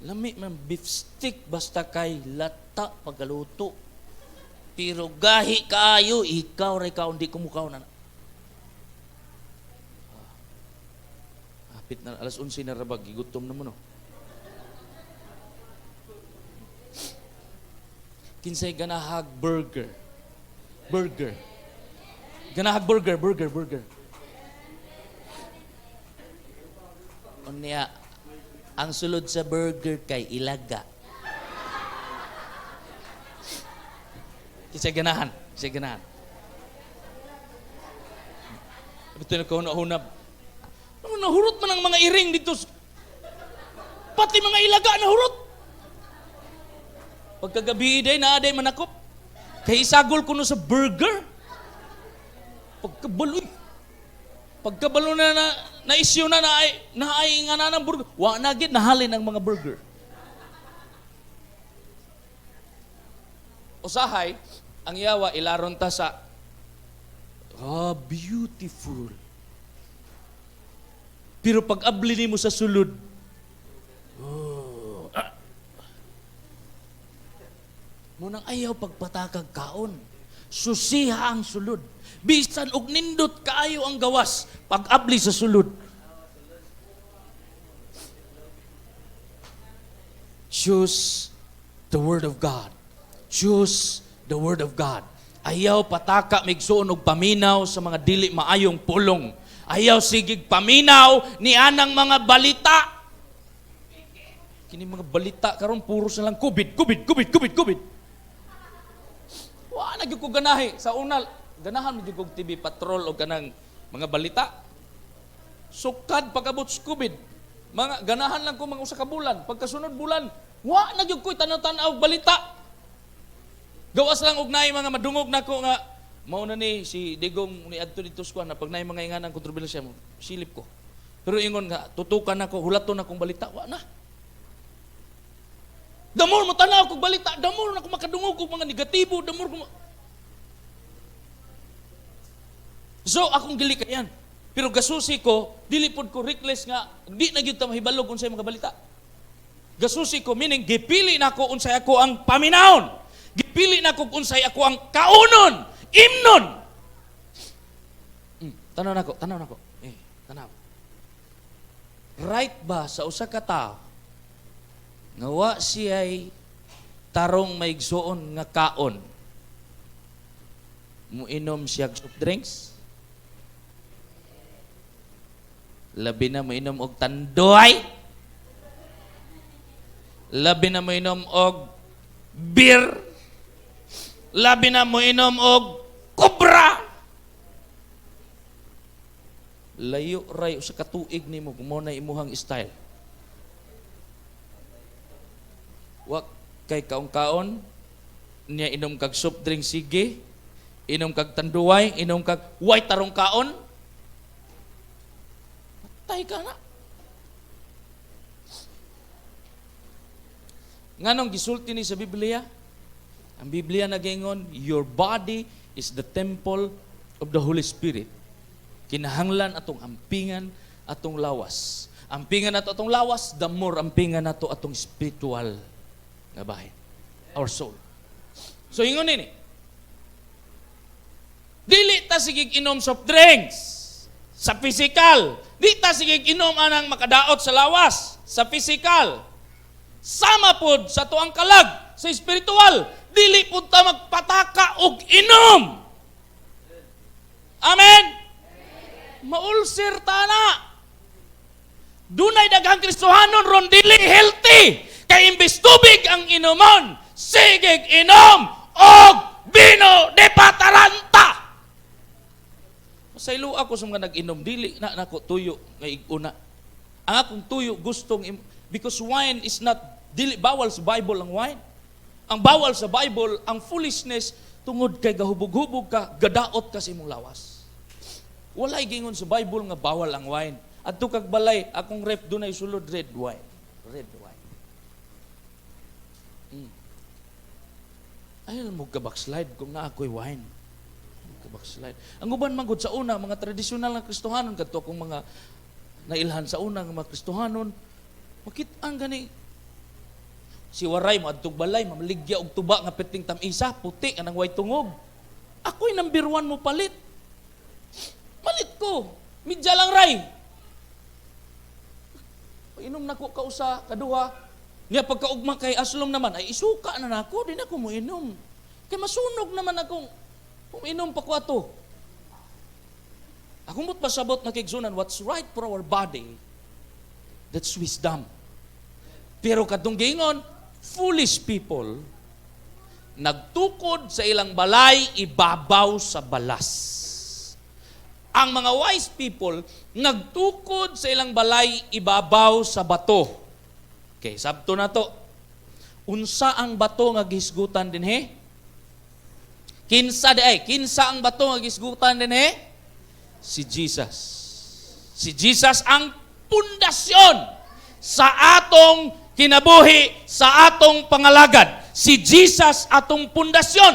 S1: Lami man beef stick basta kay lata pagaluto. Pero gahi kaayo, ikaw ray kaon di kumukaw na. Hapit na alas 11 na rabag, gigutom na mo no. Kinsay ganahag burger. Burger. Ganahag burger. Unya, ang sulod sa burger kay ilaga. Kinsay ganahan. Ito na kahunab. Nahurot man ang mga iring dito. Pati mga ilaga nahurot. Pagkagabi day na aday manakop. Kay isagol ko no sa burger. Pagkabalo na isyu na ay nga ng burger. Wa na gid nahalin ang mga burger. Usahay ang yawa ilaron ta sa beautiful. Pero pag abli nimo sa sulod, munang ayaw pagpatakag kaon. Susiha ang sulod. Bisan og nindot kaayo ang gawas pag abli sa sulod. Choose the word of God. Choose the word of God. Ayaw pataka migsuon og paminaw sa mga dili maayong pulong. Ayaw sigig paminaw ni anang mga balita. Kini mga balita karon puro sa lang COVID. Wa na gyud ko ganahi sa unal. Ganahan mo gyud kog TV patrol o kanang mga balita. Sukad pagabot sa COVID. Mga ganahan lang ko mga usa ka bulan. Pagkasunod bulan, wa na gyud ko'y tanaw-tanaw balita. Gawas lang og naay mga madungog nako nga mao na ni si Digong ni adto dito sa na pag naay mga inganang kontrobersya mo silip ko. Pero ingon nga tutukan nako hulaton akong balita wa na. Damor mo tanaw kog balita, damor na ko makadungog og mga negatibo, damor ko. So akong gilikayan. Pero gasusi ko, dili pod ko reckless nga di na gyud ta mahibalog unsay mga balita. Gasusi ko meaning gipili nako unsay ako ang paminahon. Gipili nako unsay ako ang kaunon, imnon. Tanaw nako. Tanaw. Right ba sa usa ka tawo nga wa siya'y tarong maigsuon nga kaon, muinom siya soft drinks? Labi na mainom og tanduay? Labi na mainom og beer? Labi na mainom og kubra? Layo ray sa katuig nimo kung mo na imuhang style. Wa kay kaon-kaon niya inom kag soft drink sige, inom kag tanduay, inom kag way tarong kaon. Patay ka na. Nganong gisulti ni sa Biblia? Ang Biblia nagingon, your body is the temple of the Holy Spirit. Kinahanglan atong ampingan atong lawas. Ampingan nato atong lawas, the more ampingan nato atong spiritual nga bahin. Our soul. So ingon nini. Dili ta sigig inom soft drinks sa physical. Di ta sigig inom anang makadaot sa lawas sa physical. Sama pod sa tuang kalag sa spiritual. Dili pod ta magpataka og inom. Amen. Maulsir ta na. Dunay daghang Kristohanon ron dili healthy. Kay imbis tubig ang inomon, sigig inom og bino de pataranta. Masaylo ako sa mga nag-inom, dili na nako tuyo nga iguna. Ang akong tuyo gustong because wine is not dili bawal sa Bible ang wine. Ang bawal sa Bible ang foolishness tungod kay gahubog-hubog ka, gadaot ka sa imong lawas. Walay gingon sa Bible nga bawal ang wine. Adto kag balay akong ref dunay sulod red wine. Red wine. Ayaw mo ka backslide kung na ako'y wine. Backslide. Ang uban man gud sa una mga tradisyonal nga Kristohanon kadto akong mga nailhan sa una nga mga Kristohanon, makit-an gani si waray mo adtog balay mamaligya og tuba nga piting tamisa, puti anang way tungog. Ako'y number 1 mo palit. Malit ko. Midya lang ray. Inom nako ka usa, kaduha. Nga pagkaugma kay aslom naman ay isuka na nako, di na ko mo inom. Kay masunog naman akong uminom pa ko ato. Akong mo't pasabot na kigsunan, what's right for our body, that's wisdom. Pero katong gingon, foolish people, nagtukod sa ilang balay, ibabaw sa balas. Ang mga wise people, nagtukod sa ilang balay, ibabaw sa bato. Okay, sabto na to. Unsa ang bato nga gisgutan din he? Kinsa ang bato nga gisgutan din he? Si Jesus. Si Jesus ang pundasyon sa atong kinabuhi, sa atong pangalagad. Si Jesus atong pundasyon.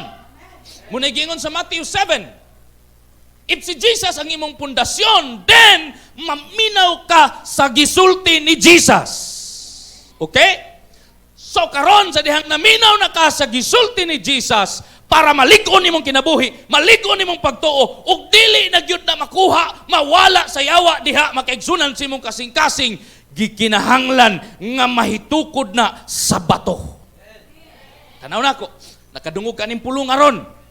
S1: Muna gingon sa Matthew 7. If si Jesus ang imong pundasyon, then maminaw ka sa gisulti ni Jesus. Okay? So karon sa dihang naminaw na ka sa gisulti ni Jesus, para malig-on nimong kinabuhi, malig-on nimong pagtuo, ug dili na gyud na makuha, mawala sa yawa diha makaigsunan sa imong kasing-kasing, gikinahanglan nga mahitukod na sa bato. Tanaw nako, nakadungog kaning pulong aron.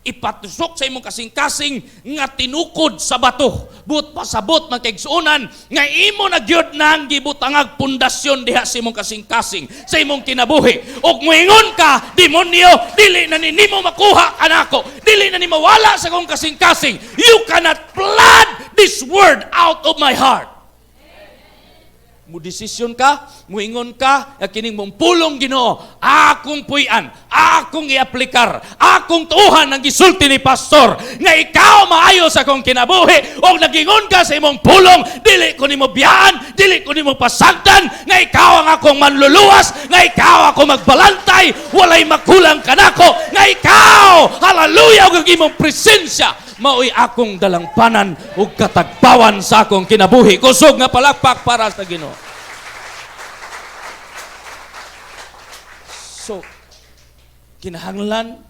S1: Ipatusok sa imong kasing-kasing nga tinukod sa bato. But pasabot makaigsunan nga imo na gyud nang gibutangag pundasyon diha sa imong kasing-kasing, sa imong kinabuhi. Og moingon ka, demonyo, dili na nimo makuha kanako. Dili na nimo mawala sa akong kasing-kasing. You cannot flood this word out of my heart. Mo desisyon ka, muingon ka, kining mong pulong Ginoo, akong puy-an, akong iaplikar, akong tuuhan ang gisulti ni pastor, nga ikaw maayo sa akong kinabuhi, o nagingon ka sa imong pulong, dili ko nimo biyaan, dili ko nimo pasagdan, nga ikaw ang akong manluluwas, nga ikaw ako magbalantay, walay makulang kanako, nga ikaw, hallelujah, og imong presensya, mao'y akong dalangpanan ug katagpawan sa akong kinabuhi. Kusog nga palakpak para sa Ginoo. So, kinahanglan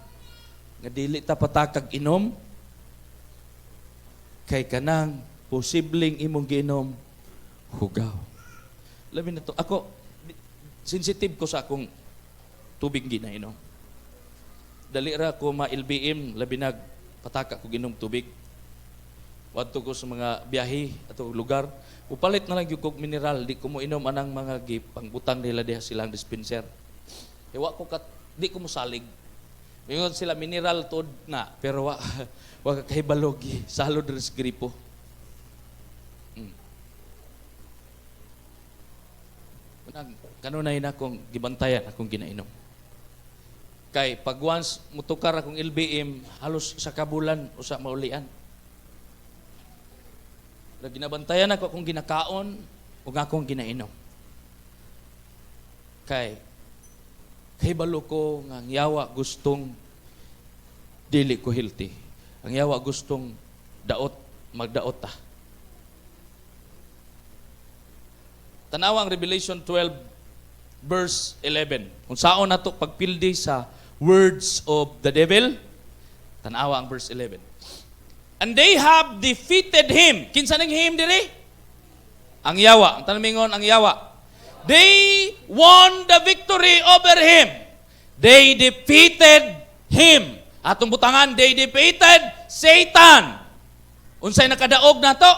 S1: nga dili ta patakag inom kay kanang posibleng imong giinom hugaw. Labi na to. Ako, sensitive ko sa akong tubig ginainom. Dali ra ko ma-LBM, labi nag pataka ko ginom tubig. Wadto ko sa mga biyahe ato lugar, upalit na lang yung kog mineral, di ko mo inom anang mga pangbutang nila diha silang dispenser. Ewa ko di ko mo salig. Mingon sila mineral tod na, pero wa kahibalo gi salo dres gripo. Kanunay na akong gibantayan akong ginainom. Kay pag once mutukar akong LBM, halos sa kabulan o sa maulian. Ginabantayan ako akong ginakaon o akong ginainom. Kay balo ko nga ang yawa gustong dili ko healthy. Ang yawa gustong magdaot ta. Tanawa ang Revelation 12 verse 11. Kung saon nato pagpildi sa words of the devil, tanawa ang verse 11. And they have defeated him. Kinsa ning him diri? Ang yawa. Ang tanamingon ang yawa. They won the victory over him. They defeated him. Atong butangan, they defeated Satan. Unsay nakadaog nato?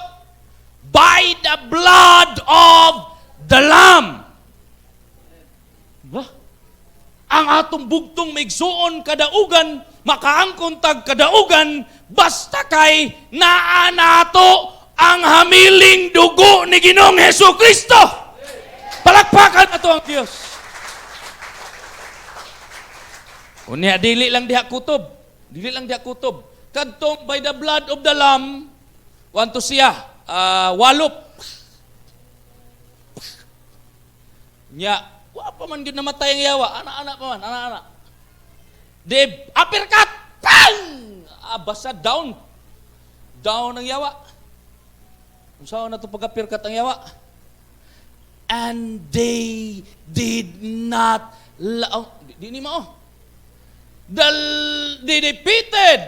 S1: By the blood of the Lamb. Bah? Ang atong bugtong maigsuon kadaugan, makaangkon tag kadaugan, basta kay naa nato ang hamiling dugo ni Ginoong Hesukristo. Palakpakan ato ang Dios. Unya dili lang diha kutob. Dili lang diha kutob. Kadtong by the blood of the Lamb, wanto siya walop. Nya wa pa man gid namatay ang yawa, ana-ana pa man, ana-ana. De uppercut, pang! basta down. Down ang yawa. Unsa na to pagapirkat ang yawa? And they did not di ni mao. They defeated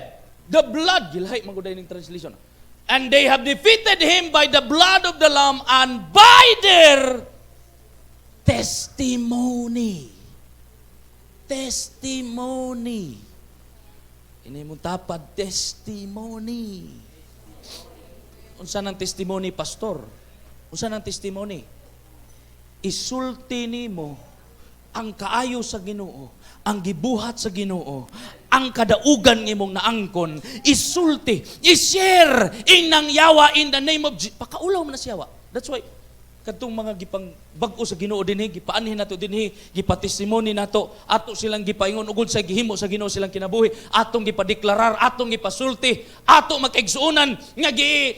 S1: the blood. Gilhay maguday ning translation. And they have defeated him by the blood of the Lamb and by their testimony. Testimony. Ini mo tapad testimony. Unsa nang testimony, pastor? Unsa nang testimony? Isulti nimo ang kaayo sa Ginoo, ang gibuhat sa Ginoo, ang kadaugan imong naangkon, isulti, i-share inang yawa in the name of Jesus. Pakaulaw man na siya. That's why kadtong mga gipang bag-o sa Ginoo dinhi, gipaanhin nato dinhi, gipatestimony nato, ato silang gipaingon ugod sa gihimo sa Ginoo silang kinabuhi, atong gipadeklarar, atong gipasulti, ato makaigsuonan nga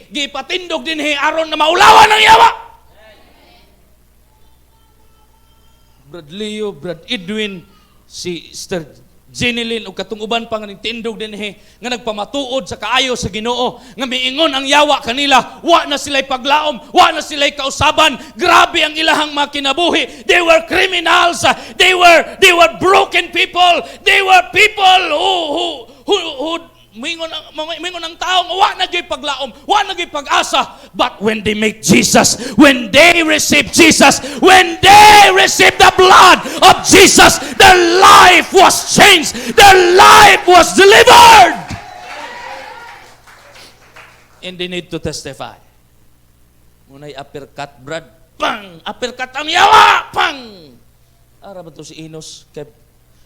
S1: gipatindog dinhi aron na maulawan ang yawa. Brad Leo, Brad Edwin, si Sister Jenilyn ug katong uban pa nga nagtindog dinhi nga nagpamatuod sa kaayo sa Ginoo nga miingon ang yawa kanila, wa na sila'y paglaom, wa na sila'y kausaban, grabe ang ilahang mga kinabuhi. They were criminals, they were broken people, they were people who mingon ang tao, wa na gyud paglaom, wa na gyud pag-asa. But when they make Jesus, when they receive Jesus, when they receive the blood of Jesus, their life was changed, their life was delivered. And they need to testify. Munay uppercut, Brad, pang! Uppercut ang yawa, pang! Ara ba to si Enos?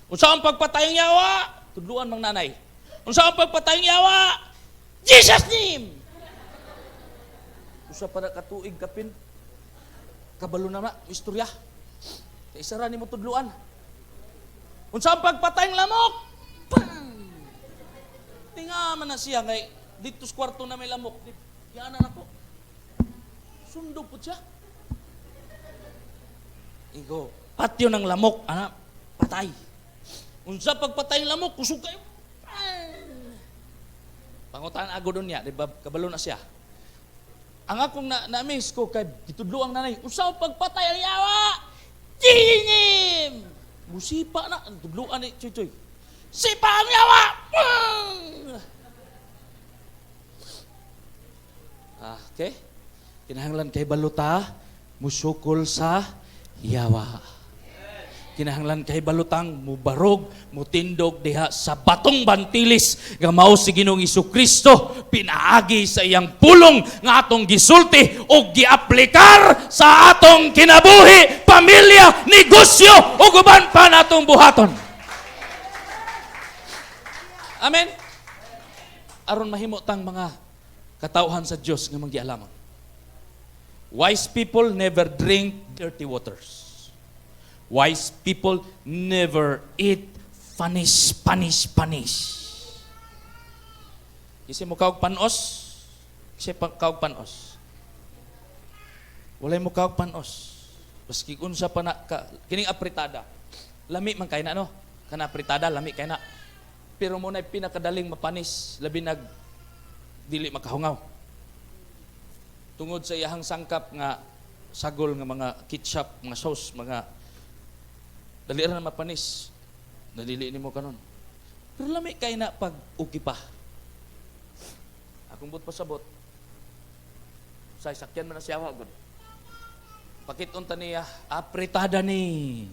S1: Unsa ang pagpatay ang yawa? Tudluan mang nanay. Unsa ang pagpatay ang yawa? Jesus name! Usa pa na katuig kapin. Kabalo na istorya. Kaisara ni mo tudluan. Unsa ang pagpatay ang lamok? Pang! Tingaman na siya ngay dito sa kwarto na may lamok. Yana na ko. Sundo po siya. Igo, patyo ng lamok, anak, patay. Unsa pagpatay ang lamok, kusog kayo. Pangutan ago doon niya, diba, kabalo na siya. Ang akong na-miss ko, kay gitudlo ang nanay, usaw pagpatay ang yawa! Tinim! Musipa na, tudluan ni Choy-Choy. Sipa ang yawa! Okay? Kinahanglan kay baluta, musukol sa yawa. Kinahanglan kay balutang mubarog, mutindog diha sa batong bantilis nga mao si Ginoong Jesucristo, pinaagi sa iyang pulong nga atong gisulti o giaplikar sa atong kinabuhi, pamilya, negosyo ug uban pa natong buhaton. Amen. Aron mahimo tang mga katawhan sa Dios nga manggialamon. Wise people never drink dirty waters. Wise people never eat panis. Kasi mo kaog panos, kasi kaog panos. Walay mo kaog panos. Baski unsa pa na kining apritada. Lami man kay na no. Kana apritada lami kay na. Pero mo na pinakadaling mapanis, labi nag dili makahungaw. Tungod sa iyahang sangkap nga sagol nga mga ketchup, mga sauce, mga dali ra na mapanis. Nadili nimo kanon. Pero lami kay na pag uki pa. Akong but pasabot. Sa sakyan man na siya wagod. Pakiton ta niya apritada ni.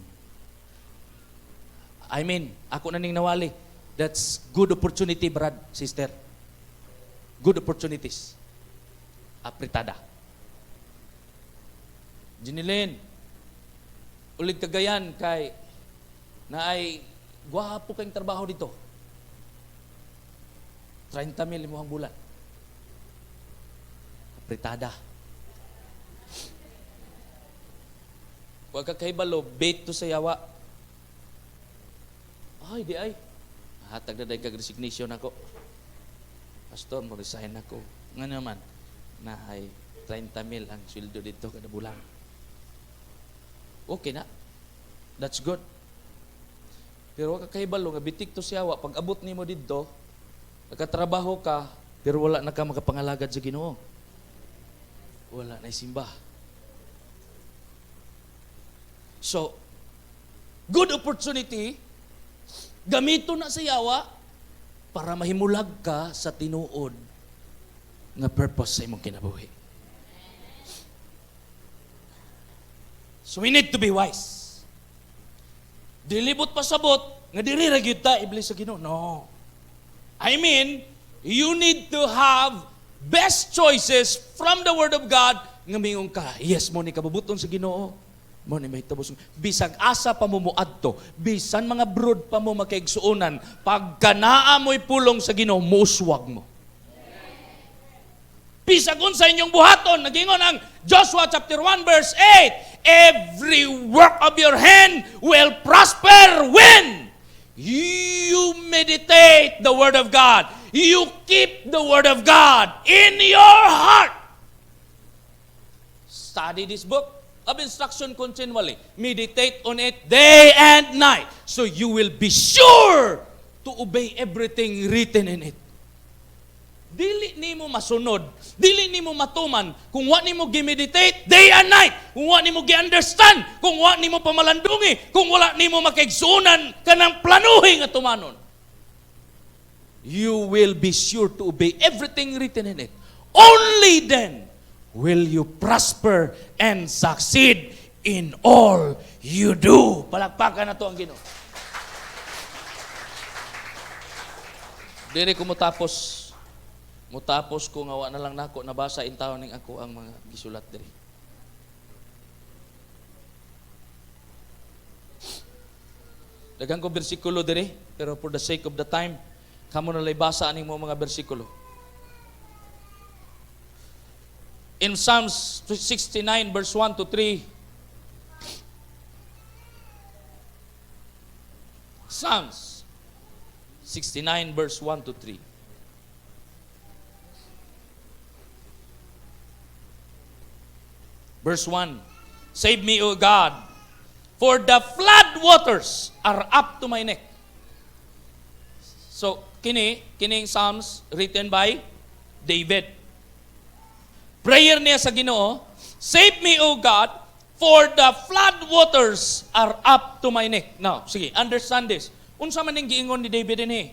S1: I mean, ako na ning nawali. That's good opportunity, brad, sister. Good opportunities. Apritada. Jinilin, ulig kagayan kay na ay gwapo kayong trabaho dito. 30,000 imuhang bulan. Apritada. Huwag ka kahibalo, bait to sa yawa. Ay, di ay. Hatag na dahil kag-resignation ako. Pastor, mo-resign ako. Nga naman, na ay 30,000 ang sweldo dito kada bulan. Okay na. That's good. Pero huwag kakahibalo nga bitik to siya, pag abot nimo dito, Nakatrabaho ka, pero wala na ka makapangalagad sa Ginoo. Wala na isimba. So, good opportunity, gamito na sa yawa para mahimulag ka sa tinuod nga purpose sa imong kinabuhi. So we need to be wise. Dilibot pasabot nga diri ra gyud ta iblis sa Ginoo. No. I mean, you need to have best choices from the Word of God nga mingon ka, yes mo ni kabubuton sa Ginoo. Mo ni mahitabo bisag asa pa mo muadto, bisan mga brood pa mo makaigsuonan, pagka naa mo'y pulong sa Ginoo, muswag mo. Bisag unsa inyong buhaton, nagingon ang Joshua chapter 1 verse 8, every work of your hand will prosper when you meditate the Word of God. You keep the Word of God in your heart. Study this book of instruction continually. Meditate on it day and night. So you will be sure to obey everything written in it. Dili nimo masunod, dili nimo matuman kung wa nimo gi-meditate day and night, kung wa nimo gi-understand, kung wa nimo pamalandungi, kung wala nimo makaigsunan kanang planuhi nga tumanon. You will be sure to obey everything written in it. Only then will you prosper and succeed in all you do. Palakpakan na to ang Ginoo. Dili ko mutapos ko nga wa na lang nako nabasa in taon ning ako ang mga gisulat diri. Daghang ko bersikulo diri, pero for the sake of the time, kamo na lay basa aning mga bersikulo. In Psalms 69 verse 1 to 3, Psalms 69 verse 1 to 3. Verse 1, save me, O God, for the flood waters are up to my neck. So, kining Psalms written by David. Prayer niya sa Ginoo, save me, O God, for the flood waters are up to my neck. Now, sige, understand this. Unsa man ning giingon ni David dinhi?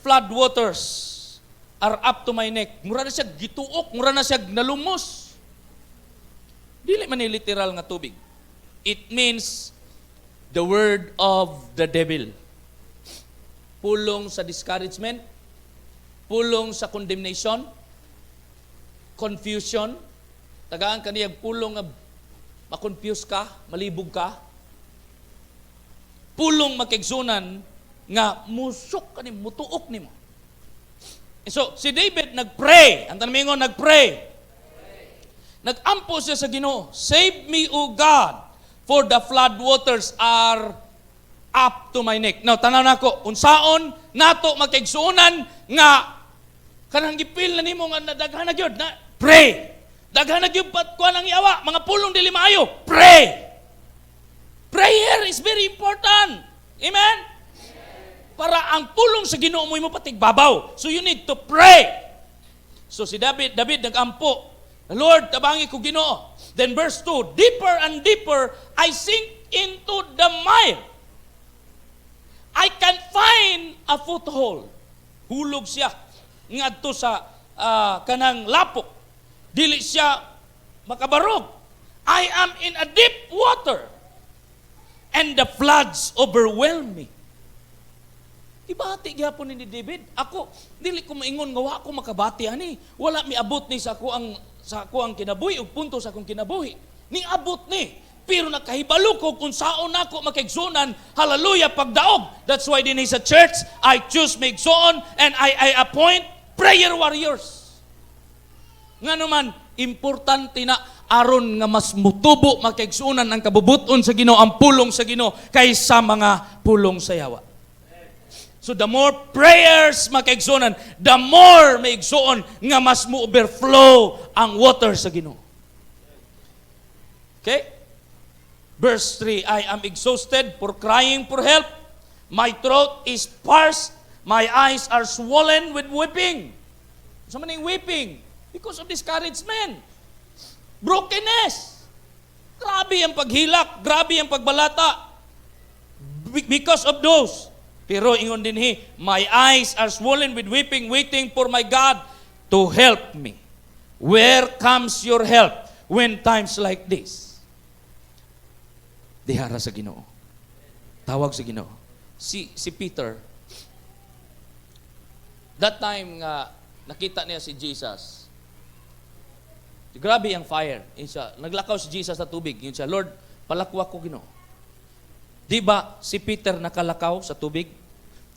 S1: Flood waters are up to my neck. Mura na siya gituok, mura na siya nalumos. Dili man ni literal nga tubig. It means the word of the devil. Pulong sa discouragement, pulong sa condemnation, confusion, tagaan kaniyang pulong nga makonfuse ka, malibog ka, pulong makigsunan nga musok ka ni, mutuok ni mo. So, si David nagpray, ang tanmingon nagpray, nag-ampo siya sa Ginoo, save me, O God, for the flood waters are up to my neck. Now, tanaw nako, unsaon nato makigsuonan nga kanang gipil na nimo nga daghan na gyud na pray. Daghan na gyud pat kuan ang iawa, mga pulong dili maayo, pray. Prayer is very important. Amen. Para ang pulong sa Ginoo mo patigbabaw. So you need to pray. So si David nag-ampo, Lord, tabangi ko Ginoo. Then verse 2, deeper and deeper I sink into the mire. I can find a foothold. Hulog siya ngadto sa kanang lapok. Dili siya makabarog. I am in a deep water and the floods overwhelm me. Ibati gyapon ni David. Ako dili ko maingon nga wa ko makabati ani. Wala miabot ni sa ako ang kinabuhi ug punto sa akong kinabuhi. Ning abot ni. Pero nakahibalo ko kung saon nako makigsunan, hallelujah, pagdaog. That's why din sa church, I choose maigsuon and I appoint prayer warriors. Nga naman, importante na aron nga mas mutubo makigsunan ang kabubuton sa Ginoo, ang pulong sa Ginoo kaysa mga pulong sa yawa. So the more prayers makigsunan, the more maigsuon nga mas mo-overflow ang water sa Ginoo. Okay? Verse 3, I am exhausted for crying for help. My throat is parched My eyes are swollen with weeping. Sa maning weeping? Because of discouragement. Brokenness. Grabe ang paghilak. Grabe ang pagbalata. Because of those. Pero ingon din my eyes are swollen with weeping, waiting for my God to help me. Where comes your help when times like this? Dihara sa Ginoo. Tawag sa Ginoo. Si Peter, that time nga nakita niya si Jesus. Grabe ang fire. Yun siya, naglakaw si Jesus sa tubig. Yun siya, Lord, palakwak ko Ginoo. Di ba si Peter nakalakaw sa tubig?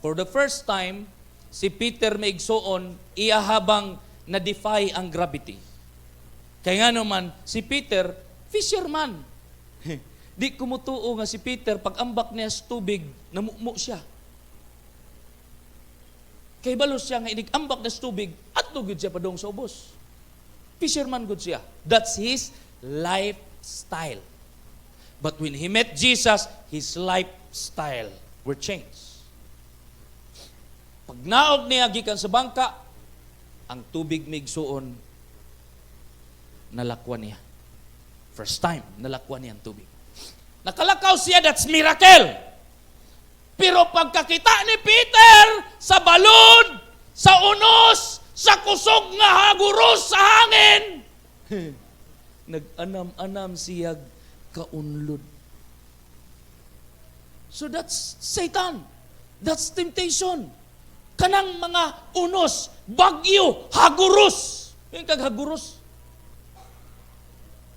S1: For the first time, si Peter may igsoon, iyahabang na-defy ang gravity. Kaya nga naman, si Peter, fisherman. Di kumutuo nga si Peter, pag ambak niya sa tubig, namumu siya. Kay balos siya nga inigambak na sa tubig, at tugid siya padong sa ubos. Fisherman good siya. That's his lifestyle. But when he met Jesus, his lifestyle were changed. Pag naog niya gikan sa bangka, ang tubig migsuon, nalakwan niya. First time, nalakwan niya ang tubig. Nakalakaw siya, that's miracle. Pero pagkakita ni Peter sa balon, sa unos, sa kusog nga haguros sa hangin, nag-anam-anam siya kaunlod. So that's Satan. That's temptation. Kanang mga unos, bagyo, haguros. Yung kaghaguros.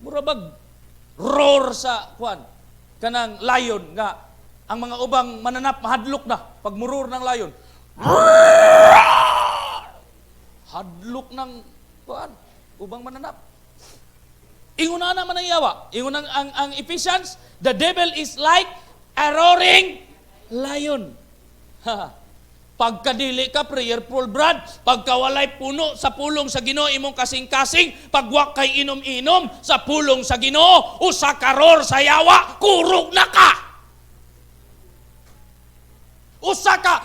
S1: Murabag roar sa kwan. Kanang lion nga ang mga ubang mananap mahadlok na pag murur ng lion. Hadlok ng kwan, ubang mananap. Ingon na naman ang yawa. Ingon ang Ephesians, the devil is like a roaring lion. Pagkadili ka, prayerful brad, pagkawalay puno sa pulong sa Ginoo imong kasing-kasing, pagwa kay inom-inom sa pulong sa Ginoo, usa ka roar sa yawa, kurog na ka. Usa ka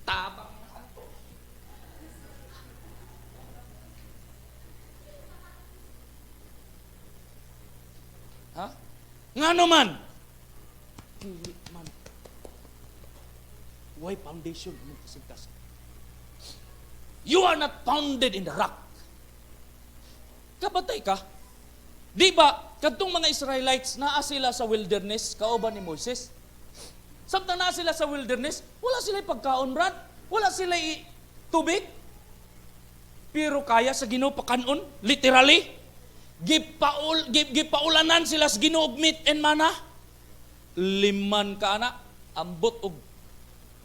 S1: tabang na kanto. Ha? Ngano man? Dili man. Why foundation mo kasing-kasing? You are not founded in the rock. Kabatay ka? Di ba, kadtong mga Israelites, naa sila sa wilderness, kauban ni Moses. Samtang naa sila sa wilderness, wala sila pagkaon, brad. Wala sila tubig. Pero kaya sa Ginoo pakanon, literally, gipaulanan sila sa Ginoo og meat and manna. 5 ka na, ambot og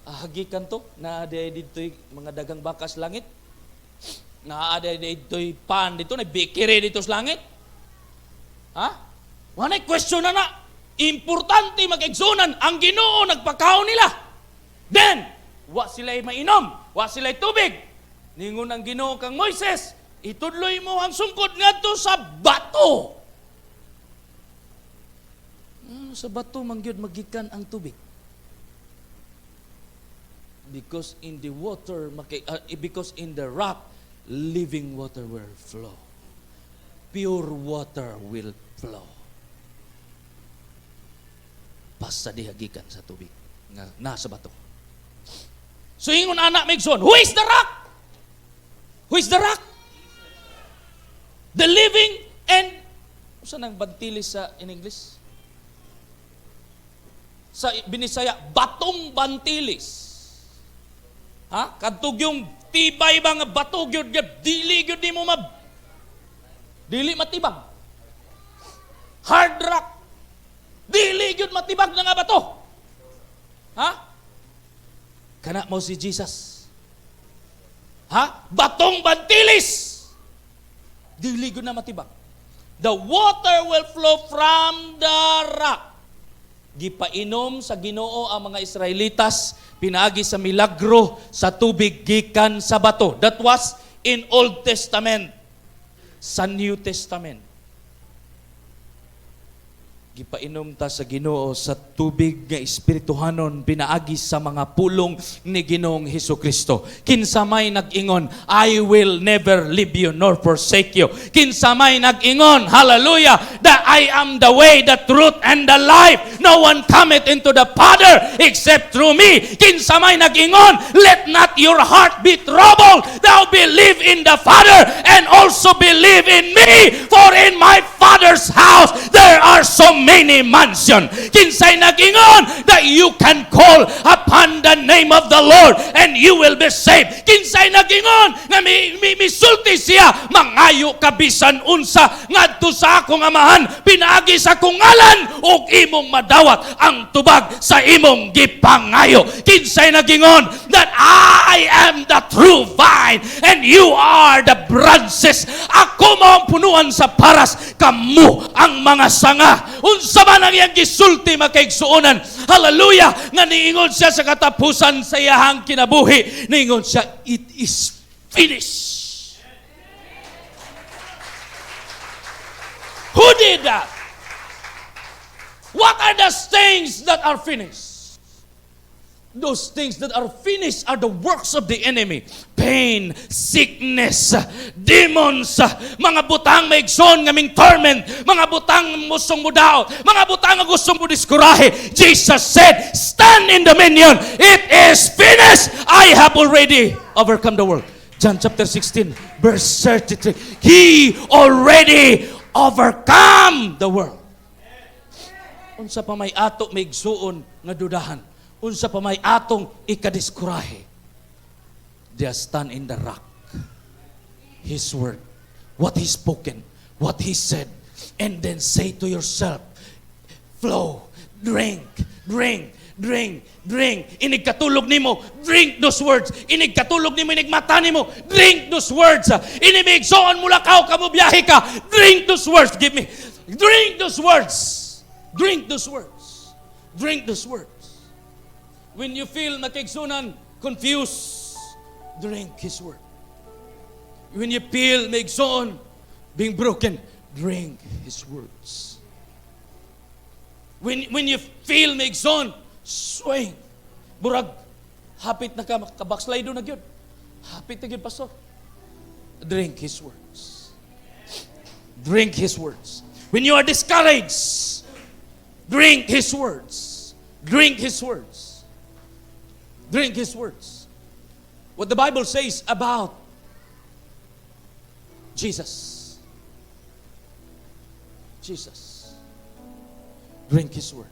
S1: hagikan to, na dito'y mga dagang bakas langit. Na dito'y pan dito, na bikiri dito sa langit. Ha? Wanay question na. Importante mag-egsonan ang Ginoo nagpakaon nila. Then, wa sila'y mainom, wa sila'y tubig. Ningon ang Ginoo kang Moises, itudloy mo ang sungkod ngadto sa bato. Sa bato mangyud magikan ang tubig. Because in the water, because in the rock, living water will flow. Pure water will flow. Basta dihagikan sa tubig nga nasa bato. So ingon anak Megson, who is the rock? Who is the rock? The living and saan ang bantilis sa in English? Sa Binisaya, batong bantilis. Ha? Kadtog yung tibay ba nga bato gyud dili gyud nimo dili matibag. Hard rock. Dili gyud matibag na nga bato. Ha? Kana mo si Jesus. Ha? Batong bantilis. Dili gyud na matibag. The water will flow from the rock. Gipainom sa Ginoo ang mga Israelitas pinaagi sa milagro sa tubig gikan sa bato. That was in Old Testament. Sa New Testament, gipainom ta sa Ginoo sa tubig nga espirituhanon pinaagi sa mga pulong ni Ginoong Hesukristo. Kinsa may nag-ingon, I will never leave you nor forsake you. Kinsa may nag-ingon, hallelujah, that I am the way, the truth, and the life. No one cometh into the Father except through me. Kinsa may nag-ingon, let not your heart be troubled. Thou believe in the Father and also believe in me. For in my Father's house there are so many mansions. Kinsay nag-ingon that you can call upon the name of the Lord and you will be saved. Kinsay nag-ingon na misulti siya, mangayo ka bisan unsa ngadto sa akong amahan, pinaagi sa akong ngalan ug imong madawat ang tubag sa imong gipangayo. Kinsay nag-ingon that I am the true vine and you are the branches. Ako mao ang punuan sa paras, kamu ang mga sanga. Unsa man ang iyang gisulti makaigsuonan, hallelujah, nga niingon siya sa katapusan sa iyahang kinabuhi, niingon siya, it is finished. Who did that? What are the things that are finished? Those things that are finished are the works of the enemy. Pain, sickness, demons, mga butang maigsoon nga ming torment, mga butang musong mudaot, mga butang nga gustong mo diskurahe. Jesus said, stand in dominion. It is finished. I have already overcome the world. John chapter 16, verse 33. He already overcome the world. Unsa pa may ato maigsoon nga dudahan, unsa pa may atong ikadiskurahe, they stand in the rock. His word, what He spoken, what He said, and then say to yourself, flow, drink, drink, drink, drink. Inig katulog nimo, drink those words. Inig katulog nimo, inig mata nimo, drink those words. Inimigsoon mo lakaw, kamubiyahe ka, drink those words. Give me, drink those words. Drink those words. Drink those words. When you feel nakigsunan, confused, drink His word. When you feel maigsoon, being broken, drink His words. When you feel maigsoon, swing. Burag, hapit na ka, backslide na gyud. Hapit na gyud, pastor. Drink His words. Drink His words. When you are discouraged, drink His words. Drink His words. Drink His words. What the Bible says about Jesus. Jesus. Drink His word.